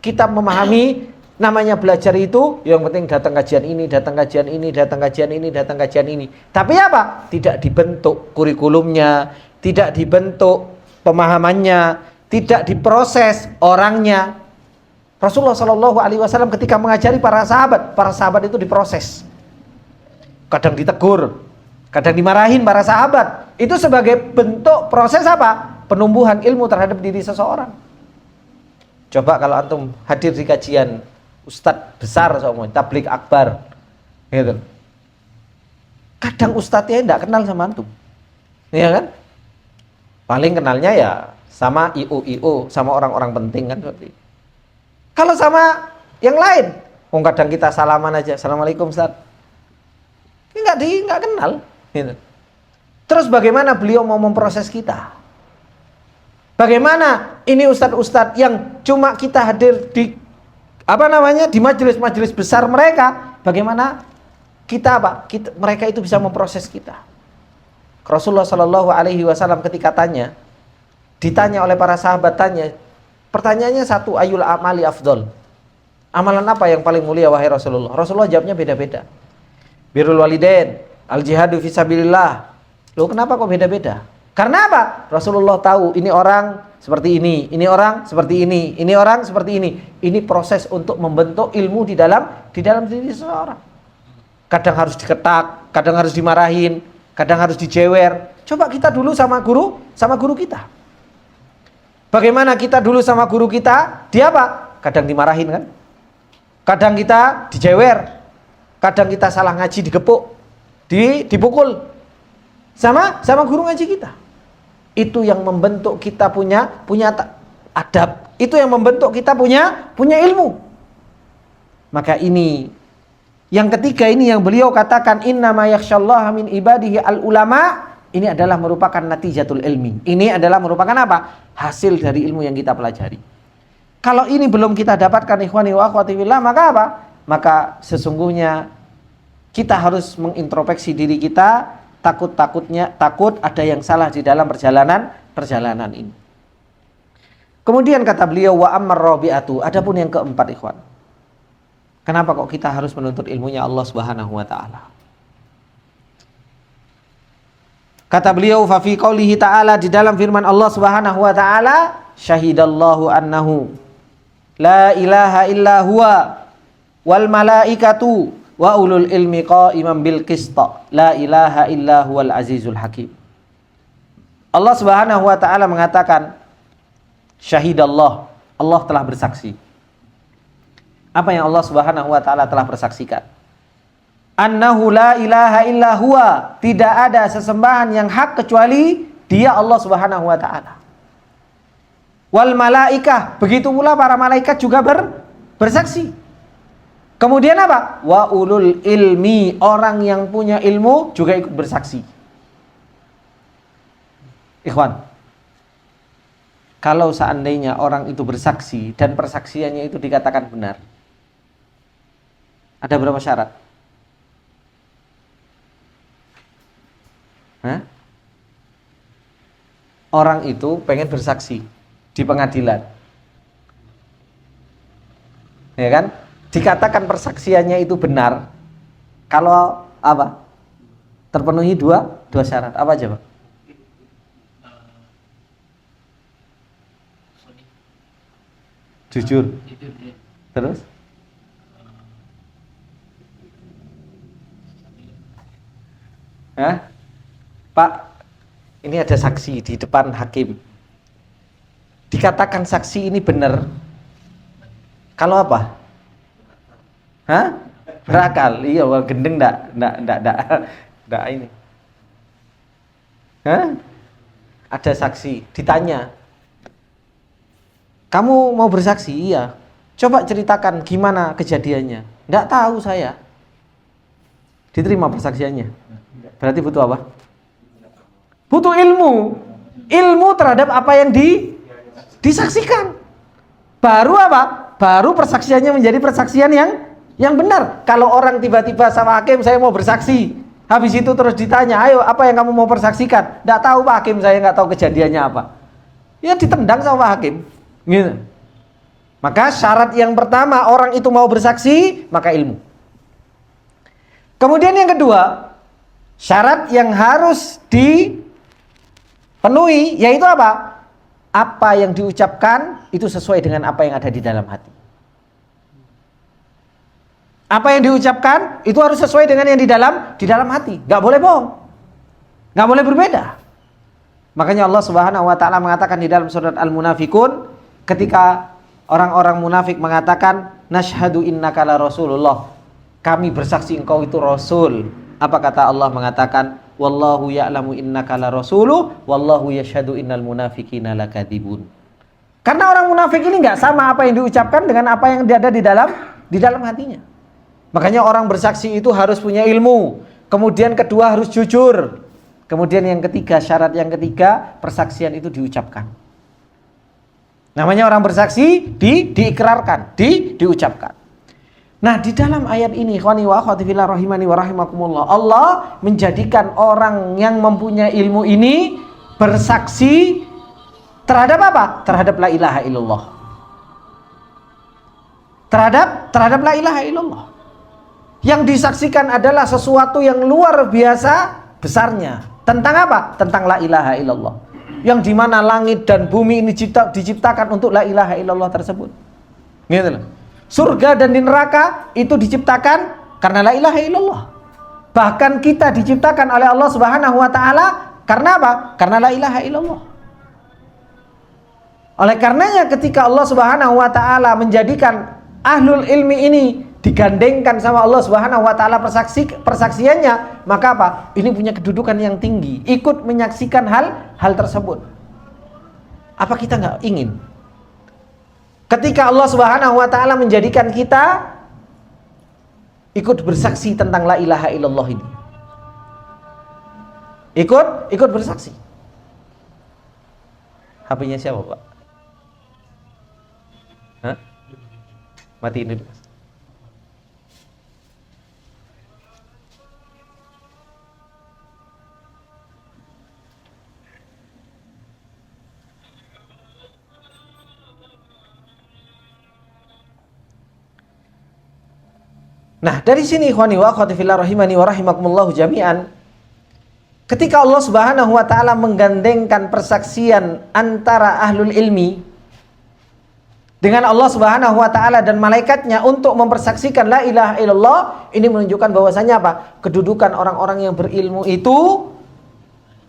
kita memahami namanya belajar itu, yang penting datang kajian ini, datang kajian ini, datang kajian ini, datang kajian ini. Tapi apa? Tidak dibentuk kurikulumnya, tidak dibentuk pemahamannya, tidak diproses orangnya. Rasulullah Shallallahu Alaihi Wasallam ketika mengajari para sahabat itu diproses. Kadang ditegur, kadang dimarahin para sahabat. Itu sebagai bentuk proses apa? Penumbuhan ilmu terhadap diri seseorang. Coba kalau antum hadir di kajian ustadz besar semuanya, tabligh akbar, gitu. Kadang ustadznya tidak kenal sama antum, ya kan? Paling kenalnya ya sama IO, sama orang-orang penting kan seperti. Kalau sama yang lain, kadang kita salaman aja, assalamualaikum ustadz, nggak kenal, gitu. Terus bagaimana beliau mau memproses kita? Bagaimana ini ustadz-ustadz yang cuma kita hadir di di majelis-majelis besar mereka, bagaimana mereka itu bisa memproses kita? Rasulullah Shallallahu Alaihi Wasallam ketika ditanya oleh para sahabat, pertanyaannya satu, ayul amali afdol, amalan apa yang paling mulia wahai Rasulullah? Rasulullah jawabnya beda-beda. Birrul walidain, al jihadu fisabilillah. Loh, kenapa kok beda-beda? Karena apa? Rasulullah tahu ini orang seperti ini orang seperti ini orang seperti ini. Ini proses untuk membentuk ilmu di dalam diri seseorang. Kadang harus diketak, kadang harus dimarahin, kadang harus dijewer. Coba kita dulu sama guru kita. Bagaimana kita dulu sama guru kita? Dia apa? Kadang dimarahin kan? Kadang kita dijewer. Kadang kita salah ngaji digepuk, dipukul. Sama guru ngaji kita. Itu yang membentuk kita punya adab. Itu yang membentuk kita punya ilmu. Maka ini yang ketiga ini yang beliau katakan innama yakhsyallaha min ibadihi al ulama, ini adalah merupakan natijatul ilmi. Ini adalah merupakan apa? Hasil dari ilmu yang kita pelajari. Kalau ini belum kita dapatkan ikhwani wa akhwati fillah, maka apa? Maka sesungguhnya kita harus mengintrospeksi diri kita. Takut ada yang salah di dalam perjalanan ini. Kemudian kata beliau wa ammar rabi'atu, adapun yang keempat ikhwan. Kenapa kok kita harus menuntut ilmunya Allah Subhanahu wa taala? Kata beliau fa fi qoulihi ta'ala, di dalam firman Allah Subhanahu wa taala, syahidallahu annahu la ilaha illa huwa wal malaikatu wa ulul ilmi qa'iman bil qista la ilaha illa huwal azizul hakim. Allah Subhanahu wa taala mengatakan syahidallah, Allah telah bersaksi. Apa yang Allah Subhanahu wa taala telah bersaksikan? Annahu la ilaha illa huwa, tidak ada sesembahan yang hak kecuali Dia, Allah Subhanahu wa taala. Wal malaikah, begitu pula para malaikat juga bersaksi. Kemudian apa? Wa ulul ilmi, orang yang punya ilmu juga ikut bersaksi. Ikhwan, kalau seandainya orang itu bersaksi dan persaksiannya itu dikatakan benar, ada berapa syarat? Hah? Orang itu pengen bersaksi di pengadilan, ya kan? Dikatakan persaksiannya itu benar kalau apa? Terpenuhi dua syarat. Apa aja, Pak? Jujur. Terus? Hah? Pak, ini ada saksi di depan hakim. Dikatakan saksi ini benar. Kalau apa? Hah? Berakal. Iya, wah gendeng enggak ini. Hah? Ada saksi, ditanya. Kamu mau bersaksi? Iya. Coba ceritakan gimana kejadiannya. Enggak tahu saya. Diterima persaksiannya. Berarti butuh apa? Butuh ilmu. Ilmu terhadap apa yang disaksikan. Baru apa? Baru persaksiannya menjadi persaksian yang benar. Kalau orang tiba-tiba sama hakim, saya mau bersaksi. Habis itu terus ditanya, ayo apa yang kamu mau persaksikan? Enggak tahu Pak Hakim, saya enggak tahu kejadiannya apa. Ya ditendang sama Pak Hakim. Gitu. Maka syarat yang pertama orang itu mau bersaksi, maka ilmu. Kemudian yang kedua, syarat yang harus dipenuhi yaitu apa? Apa yang diucapkan itu sesuai dengan apa yang ada di dalam hati. Apa yang diucapkan itu harus sesuai dengan yang di dalam hati. Gak boleh bohong. Gak boleh berbeda. Makanya Allah Subhanahu wa taala mengatakan di dalam surat Al-Munafikun, ketika orang-orang munafik mengatakan, "Nashhadu innaka la Rasulullah." Kami bersaksi engkau itu rasul. Apa kata Allah mengatakan, "Wallahu ya'lamu innaka la rasuluh, wallahu yashhadu innal munafiqina lakadzibun." Karena orang munafik ini enggak sama apa yang diucapkan dengan apa yang ada di dalam hatinya. Makanya orang bersaksi itu harus punya ilmu. Kemudian kedua harus jujur. Kemudian yang ketiga, syarat yang ketiga, persaksian itu diucapkan. Namanya orang bersaksi diikrarkan, diucapkan. Nah, di dalam ayat ini, ikhwani wa akhwati fillah rahimani wa rahimakumullah, Allah menjadikan orang yang mempunyai ilmu ini bersaksi terhadap apa? Terhadap la ilaha illallah. Terhadap la ilaha illallah. Yang disaksikan adalah sesuatu yang luar biasa besarnya. Tentang apa? Tentang la ilaha illallah. Yang dimana langit dan bumi ini diciptakan untuk la ilaha illallah tersebut. Gitu loh. Surga dan di neraka itu diciptakan karena la ilaha illallah. Bahkan kita diciptakan oleh Allah Subhanahu wa taala karena apa? Karena la ilaha illallah. Oleh karenanya ketika Allah Subhanahu wa taala menjadikan ahlul ilmi ini digandengkan sama Allah Subhanahu wa taala persaksiannya, maka apa? Ini punya kedudukan yang tinggi, ikut menyaksikan hal tersebut. Apa kita nggak ingin ketika Allah Subhanahu wa taala menjadikan kita ikut bersaksi tentang la ilaha illallah ini? Ikut bersaksi. HP-nya siapa, Pak? Hah? Matiin dulu. Nah, dari sini ikhwani wa akhwati fillah rahimani wa rahimakumullah jami'an, ketika Allah Subhanahu wa taala menggandengkan persaksian antara ahlul ilmi dengan Allah Subhanahu wa taala dan malaikatnya untuk mempersaksikan la ilaha illallah, ini menunjukkan bahwasanya apa? Kedudukan orang-orang yang berilmu itu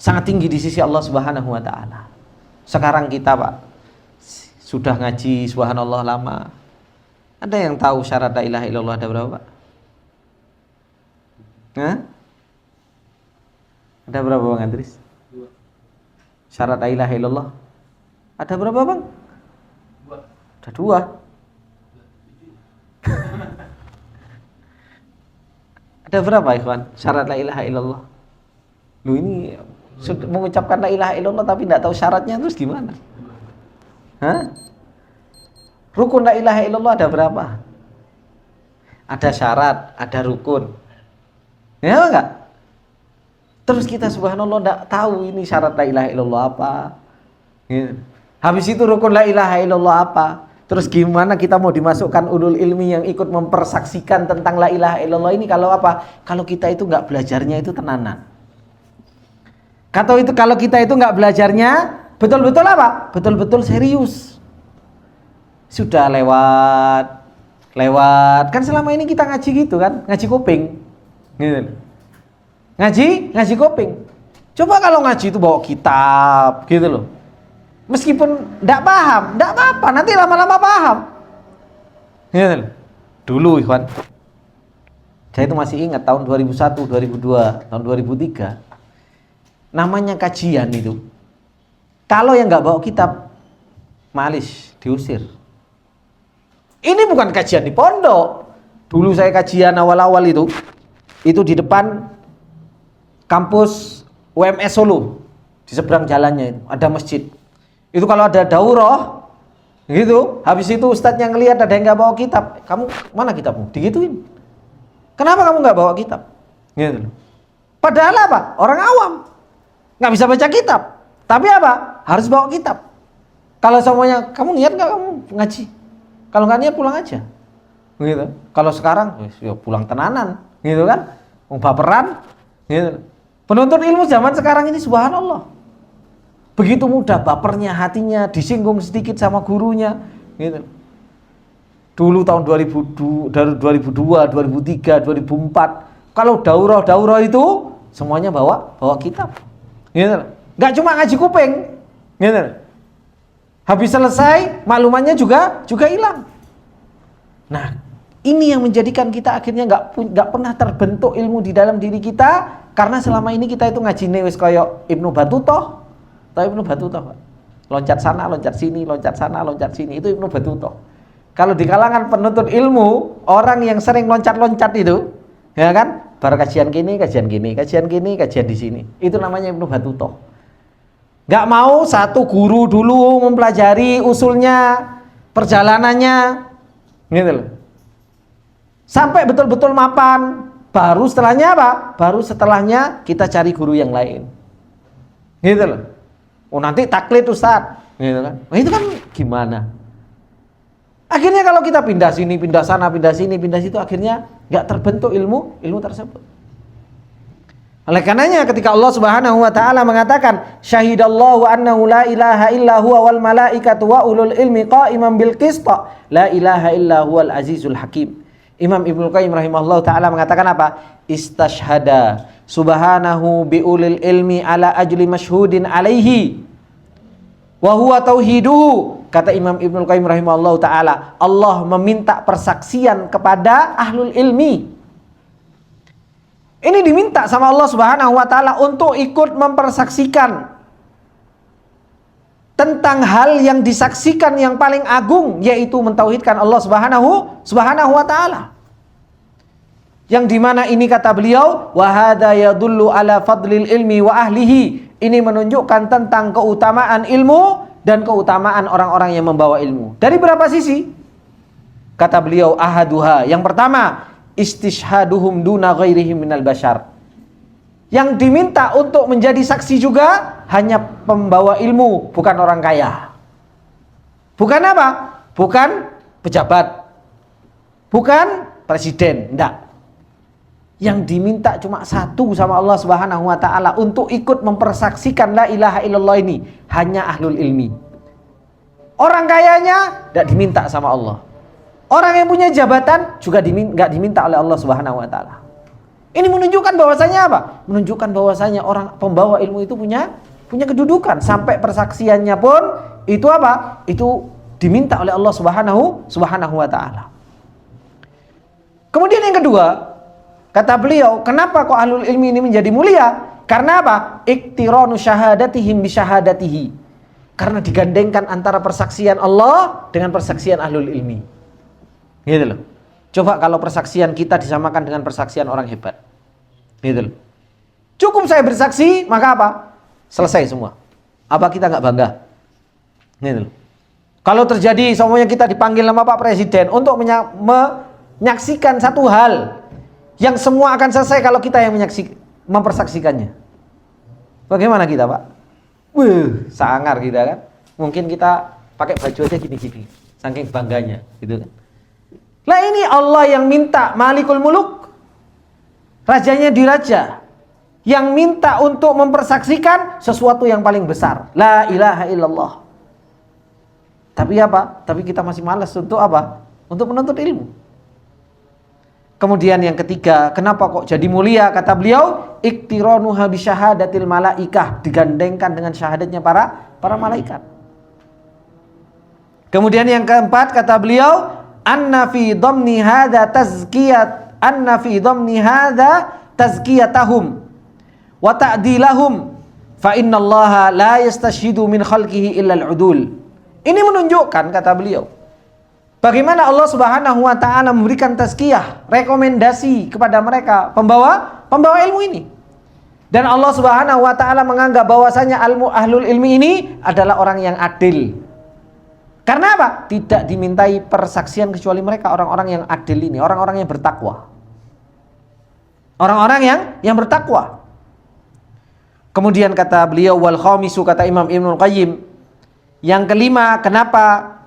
sangat tinggi di sisi Allah Subhanahu wa taala. Sekarang kita, Pak, sudah ngaji subhanallah lama. Ada yang tahu syarat la ilaha illallah ada berapa, Pak? Hah? Ada berapa, Bang Andris? Syarat la ilaha illallah ada berapa, Bang? Ada 2. Ada berapa, ikhwan? Syarat la ilaha illallah. Lu ini mengucapkan la ilaha illallah tapi tidak tahu syaratnya, terus gimana? Hah? Rukun la ilaha illallah ada berapa? Ada syarat, ada rukun. Ya enggak? Terus kita subhanallah enggak tahu ini syarat la ilaha illallah apa. Gitu. Habis itu rukun la ilaha illallah apa? Terus gimana kita mau dimasukkan ulul ilmi yang ikut mempersaksikan tentang la ilaha illallah ini kalau apa? Kalau kita itu enggak belajarnya itu tenanan. Kalau kita itu enggak belajarnya betul-betul apa? Betul-betul serius. Sudah lewat. Kan selama ini kita ngaji gitu kan, ngaji kuping. Gitu. Ngaji kuping. Coba kalau ngaji itu bawa kitab gitu loh. Meskipun enggak paham, enggak apa-apa, nanti lama-lama paham. Gitu loh. Dulu ikhwan, saya itu masih ingat tahun 2001, 2002, tahun 2003. Namanya kajian itu. Kalau yang enggak bawa kitab, malis, diusir. Ini bukan kajian di pondok. Dulu saya kajian awal-awal itu di depan kampus UMS Solo. Di seberang jalannya itu ada masjid. Itu kalau ada daurah gitu, habis itu ustadznya ngelihat ada yang nggak bawa kitab, kamu mana kitabmu? Digituin. Kenapa kamu nggak bawa kitab? Gitu. Padahal apa? Orang awam nggak bisa baca kitab, tapi apa? Harus bawa kitab. Kalau semuanya, kamu niat nggak kamu ngaji? Kalau nggak niat pulang aja. Gitu. Kalau sekarang, ya pulang tenanan, gitu kan? Baperan, gitu. Penuntut ilmu zaman sekarang ini subhanallah. Begitu mudah bapernya, hatinya disinggung sedikit sama gurunya, gitu. Dulu tahun 2002, 2003, 2004, kalau daurah itu semuanya bawa kitab, gitu. Nggak cuma ngaji kuping, gitu. Habis selesai maklumannya juga hilang. Nah, ini yang menjadikan kita akhirnya nggak pernah terbentuk ilmu di dalam diri kita, karena selama ini kita itu ngajine wis koyo Ibnu Battutoh. Tahu Ibnu Battutoh, Pak? Loncat sana, loncat sini, loncat sana, loncat sini, itu Ibnu Battutoh. Kalau di kalangan penuntut ilmu, orang yang sering loncat-loncat itu, ya kan? Baru kajian gini, kajian di sini. Itu namanya Ibnu Battutoh. Gak mau satu guru dulu mempelajari usulnya, perjalanannya, gitu loh. Sampai betul-betul mapan, baru setelahnya apa? Baru setelahnya kita cari guru yang lain. Gitu loh. Oh nanti taklid Ustaz, gitu kan? Nah, itu kan gimana? Akhirnya kalau kita pindah sini, pindah sana, pindah sini, pindah situ, akhirnya nggak terbentuk ilmu tersebut. Oleh karenanya ketika Allah Subhanahu wa taala mengatakan syahidallahu annahu la ilaha illa huwa wal malaikatu wa ulul ilmi qa'iman bil qist, la ilaha illa huwal azizul hakim. Imam Ibnu Qayyim rahimahullahu taala mengatakan apa? Istashhada subhanahu bi ulil ilmi ala ajli mashhudin alaihi wa huwa tauhiduhu. Kata Imam Ibnu Qayyim rahimahullahu taala, Allah meminta persaksian kepada ahlul ilmi. Ini diminta sama Allah Subhanahu wa taala untuk ikut mempersaksikan tentang hal yang disaksikan yang paling agung, yaitu mentauhidkan Allah Subhanahu wa taala. Yang dimana ini kata beliau, wa hadza yadullu ala fadlil ilmi wa ahlihi. Ini menunjukkan tentang keutamaan ilmu dan keutamaan orang-orang yang membawa ilmu. Dari berapa sisi? Kata beliau, ahaduha, yang pertama, istishhaduhum duna ghairihim minal bashar. Yang diminta untuk menjadi saksi juga hanya pembawa ilmu, bukan orang kaya. Bukan apa? Bukan pejabat. Bukan presiden, enggak. Yang diminta cuma satu sama Allah Subhanahu wa taala untuk ikut mempersaksikan la ilaha illallah ini hanya ahlul ilmi. Orang kayanya enggak diminta sama Allah. Orang yang punya jabatan juga enggak diminta oleh Allah Subhanahu wa taala. Ini menunjukkan bahwasanya apa? Menunjukkan bahwasanya orang pembawa ilmu itu punya kedudukan, sampai persaksiannya pun itu apa? Itu diminta oleh Allah Subhanahu wa taala. Kemudian yang kedua, kata beliau, kenapa kok ahlul ilmi ini menjadi mulia? Karena apa? Iktiranu syahadatihim bi syahadatihi. Karena digandengkan antara persaksian Allah dengan persaksian ahlul ilmi. Gitu loh. Coba kalau persaksian kita disamakan dengan persaksian orang hebat. Gitu loh. Cukup saya bersaksi, maka apa? Selesai semua. Apa kita nggak bangga? Gitu loh. Kalau terjadi semuanya kita dipanggil sama Pak Presiden untuk menyaksikan satu hal yang semua akan selesai kalau kita yang mempersaksikannya. Bagaimana kita, Pak? Sangar kita kan. Mungkin kita pakai baju aja gini-gini, saking bangganya, gitu kan. Lah ini Allah yang minta, Malikul Muluk, rajanya diraja, yang minta untuk mempersaksikan sesuatu yang paling besar. La ilaha illallah. Tapi apa? Tapi kita masih malas untuk apa? Untuk menuntut ilmu. Kemudian yang ketiga, kenapa kok jadi mulia? Kata beliau, iktironuha bisyahadatil malaikah, digandengkan dengan syahadatnya para malaikat. Kemudian yang keempat, kata beliau, anna fi dhamni hadza tazkiyatahum wa ta'dilahum fa innallaha la yastashhidu min khalqihi illa al-udul. Ini menunjukkan, kata beliau, bagaimana Allah Subhanahu wa taala memberikan tazkiyah, rekomendasi kepada mereka pembawa ilmu ini. Dan Allah Subhanahu wa taala menganggap bahwasanya ahlul ilmi ini adalah orang yang adil. Karena apa? Tidak dimintai persaksian kecuali mereka orang-orang yang adil ini, orang-orang yang bertakwa. Orang-orang yang bertakwa. Kemudian kata beliau, wal khamisu, kata Imam Ibnul Qayyim, yang kelima, kenapa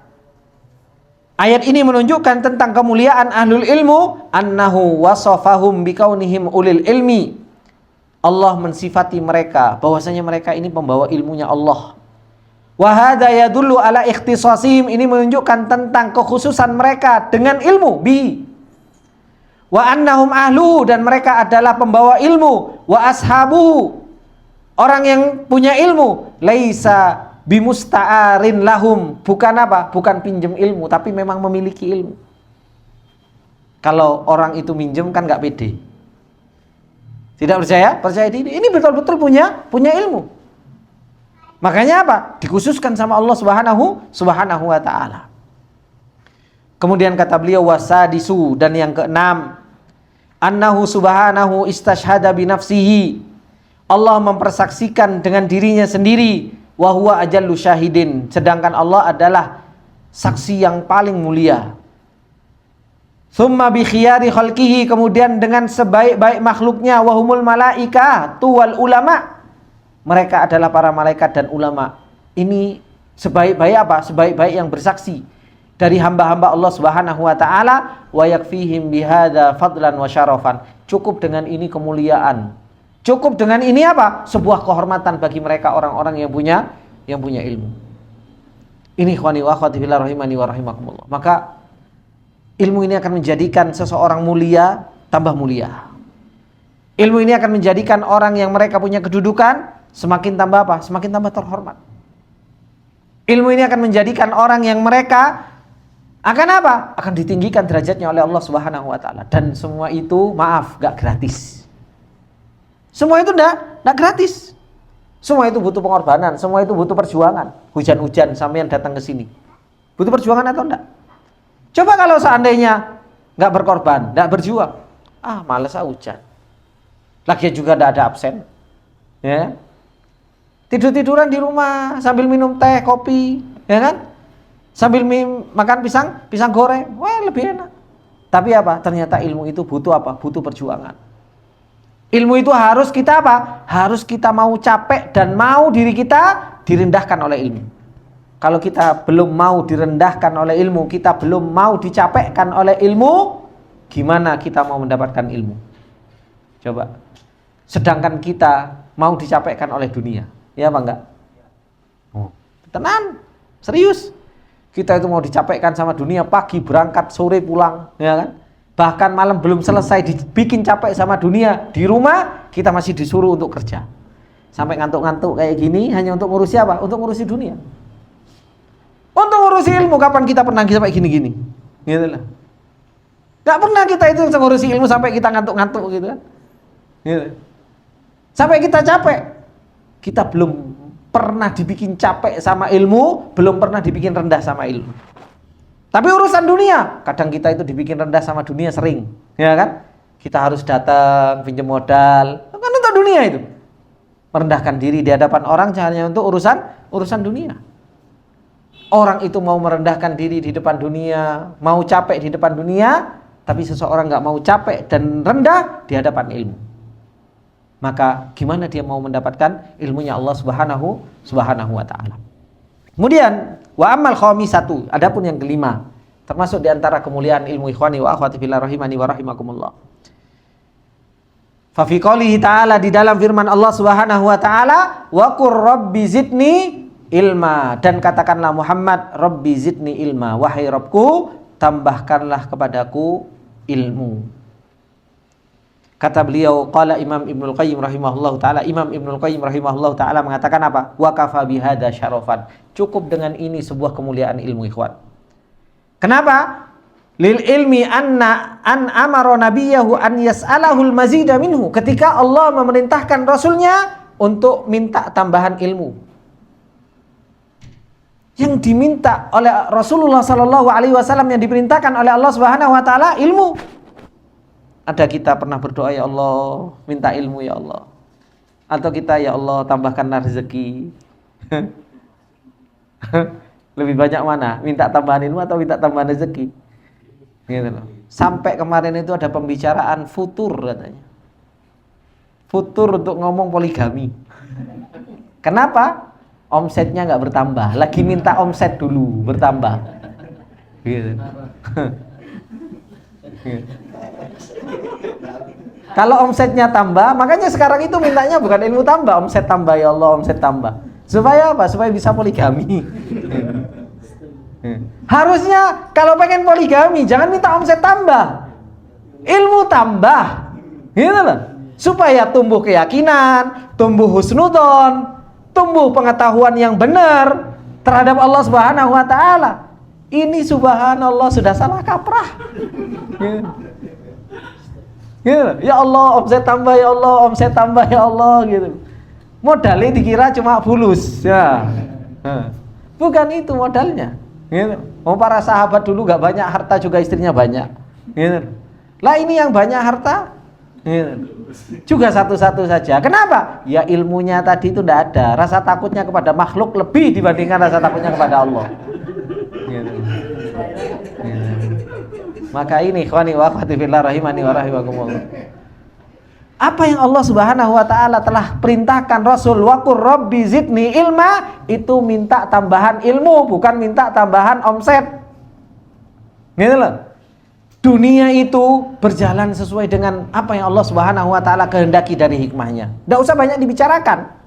ayat ini menunjukkan tentang kemuliaan ahlul ilmu, annahu wasafahum bikaunihim ulil ilmi. Allah mensifati mereka bahwasanya mereka ini pembawa ilmunya Allah. Wa hadza yadullu ala ikhtisasihim, ini menunjukkan tentang kekhususan mereka dengan ilmu bi. Wa annahum ahlu, dan mereka adalah pembawa ilmu. Wa ashabu, orang yang punya ilmu. Laisa bimusta'arin lahum, bukan apa? Bukan pinjem ilmu, tapi memang memiliki ilmu. Kalau orang itu minjem kan nggak pede. Tidak percaya? Percaya diri. Ini betul-betul punya ilmu. Makanya apa? Dikhususkan sama Allah Subhanahu wa taala. Kemudian kata beliau, wasadisu, dan yang keenam, annahu subhanahu istashhada bi nafsihi. Allah mempersaksikan dengan dirinya sendiri, wa huwa ajallu syahidin, sedangkan Allah adalah saksi yang paling mulia. Tsumma bi khiyari khalqihi, kemudian dengan sebaik-baik makhluknya, wa humul malaikatu wal ulama, mereka adalah para malaikat dan ulama. Ini sebaik-baik apa? Sebaik-baik yang bersaksi dari hamba-hamba Allah Subhanahu wa taala, wa yakfihim bihadza fadlan wa syarafan. Cukup dengan ini kemuliaan. Cukup dengan ini apa? Sebuah kehormatan bagi mereka orang-orang yang punya ilmu. Ini ikhwani wa akhwati fillah rahimani wa rahimakumullah. Maka ilmu ini akan menjadikan seseorang mulia tambah mulia. Ilmu ini akan menjadikan orang yang mereka punya kedudukan semakin tambah apa? Semakin tambah terhormat. Ilmu ini akan menjadikan orang yang mereka akan apa? Akan ditinggikan derajatnya oleh Allah Subhanahu wa taala. Dan semua itu maaf, gak gratis. Semua itu enggak gratis. Semua itu butuh pengorbanan, semua itu butuh perjuangan. Hujan-hujan sampean datang ke sini. Butuh perjuangan atau enggak? Coba kalau seandainya enggak berkorban, enggak berjuang. Malas hujan. Lagian juga enggak ada absen. Ya. Tidur-tiduran di rumah sambil minum teh, kopi, ya kan? Sambil makan pisang goreng. Wah, lebih enak. Tapi apa? Ternyata ilmu itu butuh apa? Butuh perjuangan. Ilmu itu harus kita apa? Harus kita mau capek dan mau diri kita direndahkan oleh ilmu. Kalau kita belum mau direndahkan oleh ilmu, kita belum mau dicapekkan oleh ilmu, gimana kita mau mendapatkan ilmu? Coba. Sedangkan kita mau dicapekkan oleh dunia. Ya apa enggak? Tenang, serius. Kita itu mau dicapekkan sama dunia, pagi berangkat, sore pulang, ya kan? Bahkan malam belum selesai dibikin capek sama dunia, di rumah kita masih disuruh untuk kerja. Sampai ngantuk-ngantuk kayak gini hanya untuk ngurusi apa? Untuk ngurusi dunia. Untuk ngurusi ilmu kapan kita pernah sampai gini-gini? Gitu lah. Gak pernah kita itu ngurusi ilmu sampai kita ngantuk-ngantuk gitu kan. Gitu. Sampai kita capek. Kita belum pernah dibikin capek sama ilmu, belum pernah dibikin rendah sama ilmu. Tapi urusan dunia, kadang kita itu dibikin rendah sama dunia sering, ya kan? Kita harus datang pinjam modal, kan untuk dunia itu. Merendahkan diri di hadapan orang hanya untuk urusan dunia. Orang itu mau merendahkan diri di depan dunia, mau capek di depan dunia, tapi seseorang nggak mau capek dan rendah di hadapan ilmu. Maka gimana dia mau mendapatkan ilmunya Allah Subhanahu wa ta'ala. Kemudian wa amal khamisatu, adapun yang kelima, termasuk di antara kemuliaan ilmu, ikhwani wa akhwati fillah rahimani wa rahimakumullah. Fa fi qoulihi ta'ala, di dalam firman Allah Subhanahu wa ta'ala, wa qur rabbi zidni ilma, dan katakanlah Muhammad, rabbi zidni ilma, wahai Rabbku tambahkanlah kepadaku ilmu. Kata beliau, qala Imam Ibnul Qayyim rahimahullahu ta'ala, Imam Ibnul Qayyim rahimahullahu ta'ala mengatakan apa? Wa kafa bihada syarafan, cukup dengan ini sebuah kemuliaan ilmu, ikhwan. Kenapa? Lil ilmi an amara nabiyahu an yas'alahul mazida minhu, ketika Allah memerintahkan Rasulnya untuk minta tambahan ilmu. Yang diminta oleh Rasulullah sallallahu alaihi wasallam, yang diperintahkan oleh Allah Subhanahu wa taala, ilmu. Ada kita pernah berdoa, ya Allah minta ilmu ya Allah, atau kita ya Allah tambahkanlah rezeki? Lebih banyak mana? Minta tambahan ilmu atau minta tambahan rezeki? Gitu loh. Sampai kemarin itu ada pembicaraan futur katanya. Futur untuk ngomong poligami. Kenapa? Omsetnya nggak bertambah. Lagi minta omset dulu bertambah. Gitu. Kalau omsetnya tambah, makanya sekarang itu mintanya bukan ilmu tambah, omset tambah ya Allah, omset tambah. Supaya apa? Supaya bisa poligami. Harusnya kalau pengen poligami jangan minta omset tambah, ilmu tambah, gitu loh. Supaya tumbuh keyakinan, tumbuh husnudzon, tumbuh pengetahuan yang benar terhadap Allah Subhanahu wa taala. Ini subhanallah sudah salah kaprah. Gitu. Ya Allah omset tambah, ya Allah omset tambah, ya Allah gitu. Modalnya dikira cuma fulus ya. Bukan itu modalnya. Gitu. Oh, para sahabat dulu gak banyak harta juga istrinya banyak. Gitu. Lah ini yang banyak harta gitu. Juga satu-satu saja. Kenapa? Ya ilmunya tadi itu tidak ada. Rasa takutnya kepada makhluk lebih dibandingkan rasa takutnya kepada Allah. Gitu. Gitu. Maka ini ikhwani wa akhwati fillah rahimani wa rahimakumullah. Apa yang Allah Subhanahu wa taala telah perintahkan Rasul, wa qur rabbi zidni ilma, itu minta tambahan ilmu, bukan minta tambahan omset. Gitu loh. Dunia itu berjalan sesuai dengan apa yang Allah Subhanahu wa taala kehendaki dari hikmahnya. Enggak usah banyak dibicarakan.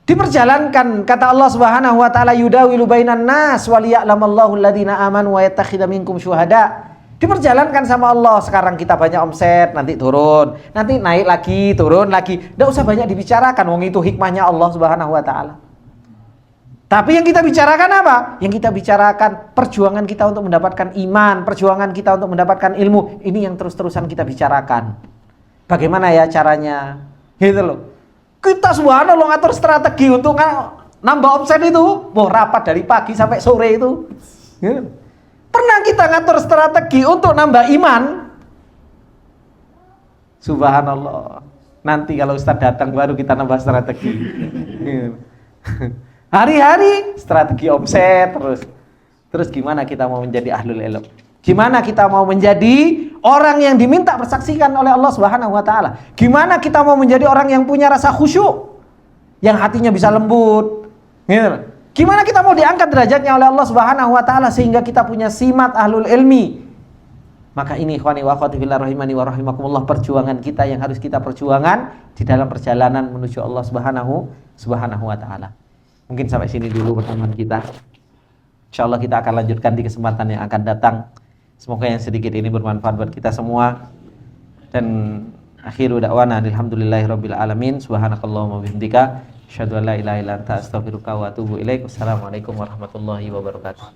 Diperjalankan, kata Allah Subhanahu wa taala, yudawilu bainan nas wa liya'lamallahu alladziina aamanu wa yattakhidha minkum syuhada. Diperjalankan sama Allah. Sekarang kita banyak omset, nanti turun, nanti naik lagi, turun lagi. Enggak usah banyak dibicarakan, wong itu hikmahnya Allah Subhanahu wa taala. Tapi yang kita bicarakan apa? Yang kita bicarakan perjuangan kita untuk mendapatkan iman, perjuangan kita untuk mendapatkan ilmu. Ini yang terus-terusan kita bicarakan. Bagaimana ya caranya? Gitu loh. Kita subhanallah ngatur strategi untuk nambah omset itu, mau rapat dari pagi sampai sore itu. Gitu. Pernah kita ngatur strategi untuk nambah iman? Subhanallah. Nanti kalau Ustaz datang baru kita nambah strategi. Gitu. Hari-hari strategi omset terus. Terus gimana kita mau menjadi ahlul ilm? Gimana kita mau menjadi orang yang diminta bersaksikan oleh Allah Subhanahu wa taala? Gimana kita mau menjadi orang yang punya rasa khusyuk, yang hatinya bisa lembut? Gitu. Gimana kita mau diangkat derajatnya oleh Allah Subhanahu wa taala sehingga kita punya simat ahlul ilmi? Maka ini ikhwani wa akhwati fillah rahimani wa rahimakumullah, perjuangan kita yang harus kita perjuangan di dalam perjalanan menuju Allah Subhanahu wa taala. Mungkin sampai sini dulu pertemuan kita. Insyaallah kita akan lanjutkan di kesempatan yang akan datang. Semoga yang sedikit ini bermanfaat buat kita semua. Dan akhiru da'wana alhamdulillahirabbil alamin. Subhanakallahumma wabihamdika asyhadu an la ilaha illa anta astaghfiruka wa atubu ilaik. Wassalamualaikum warahmatullahi wabarakatuh.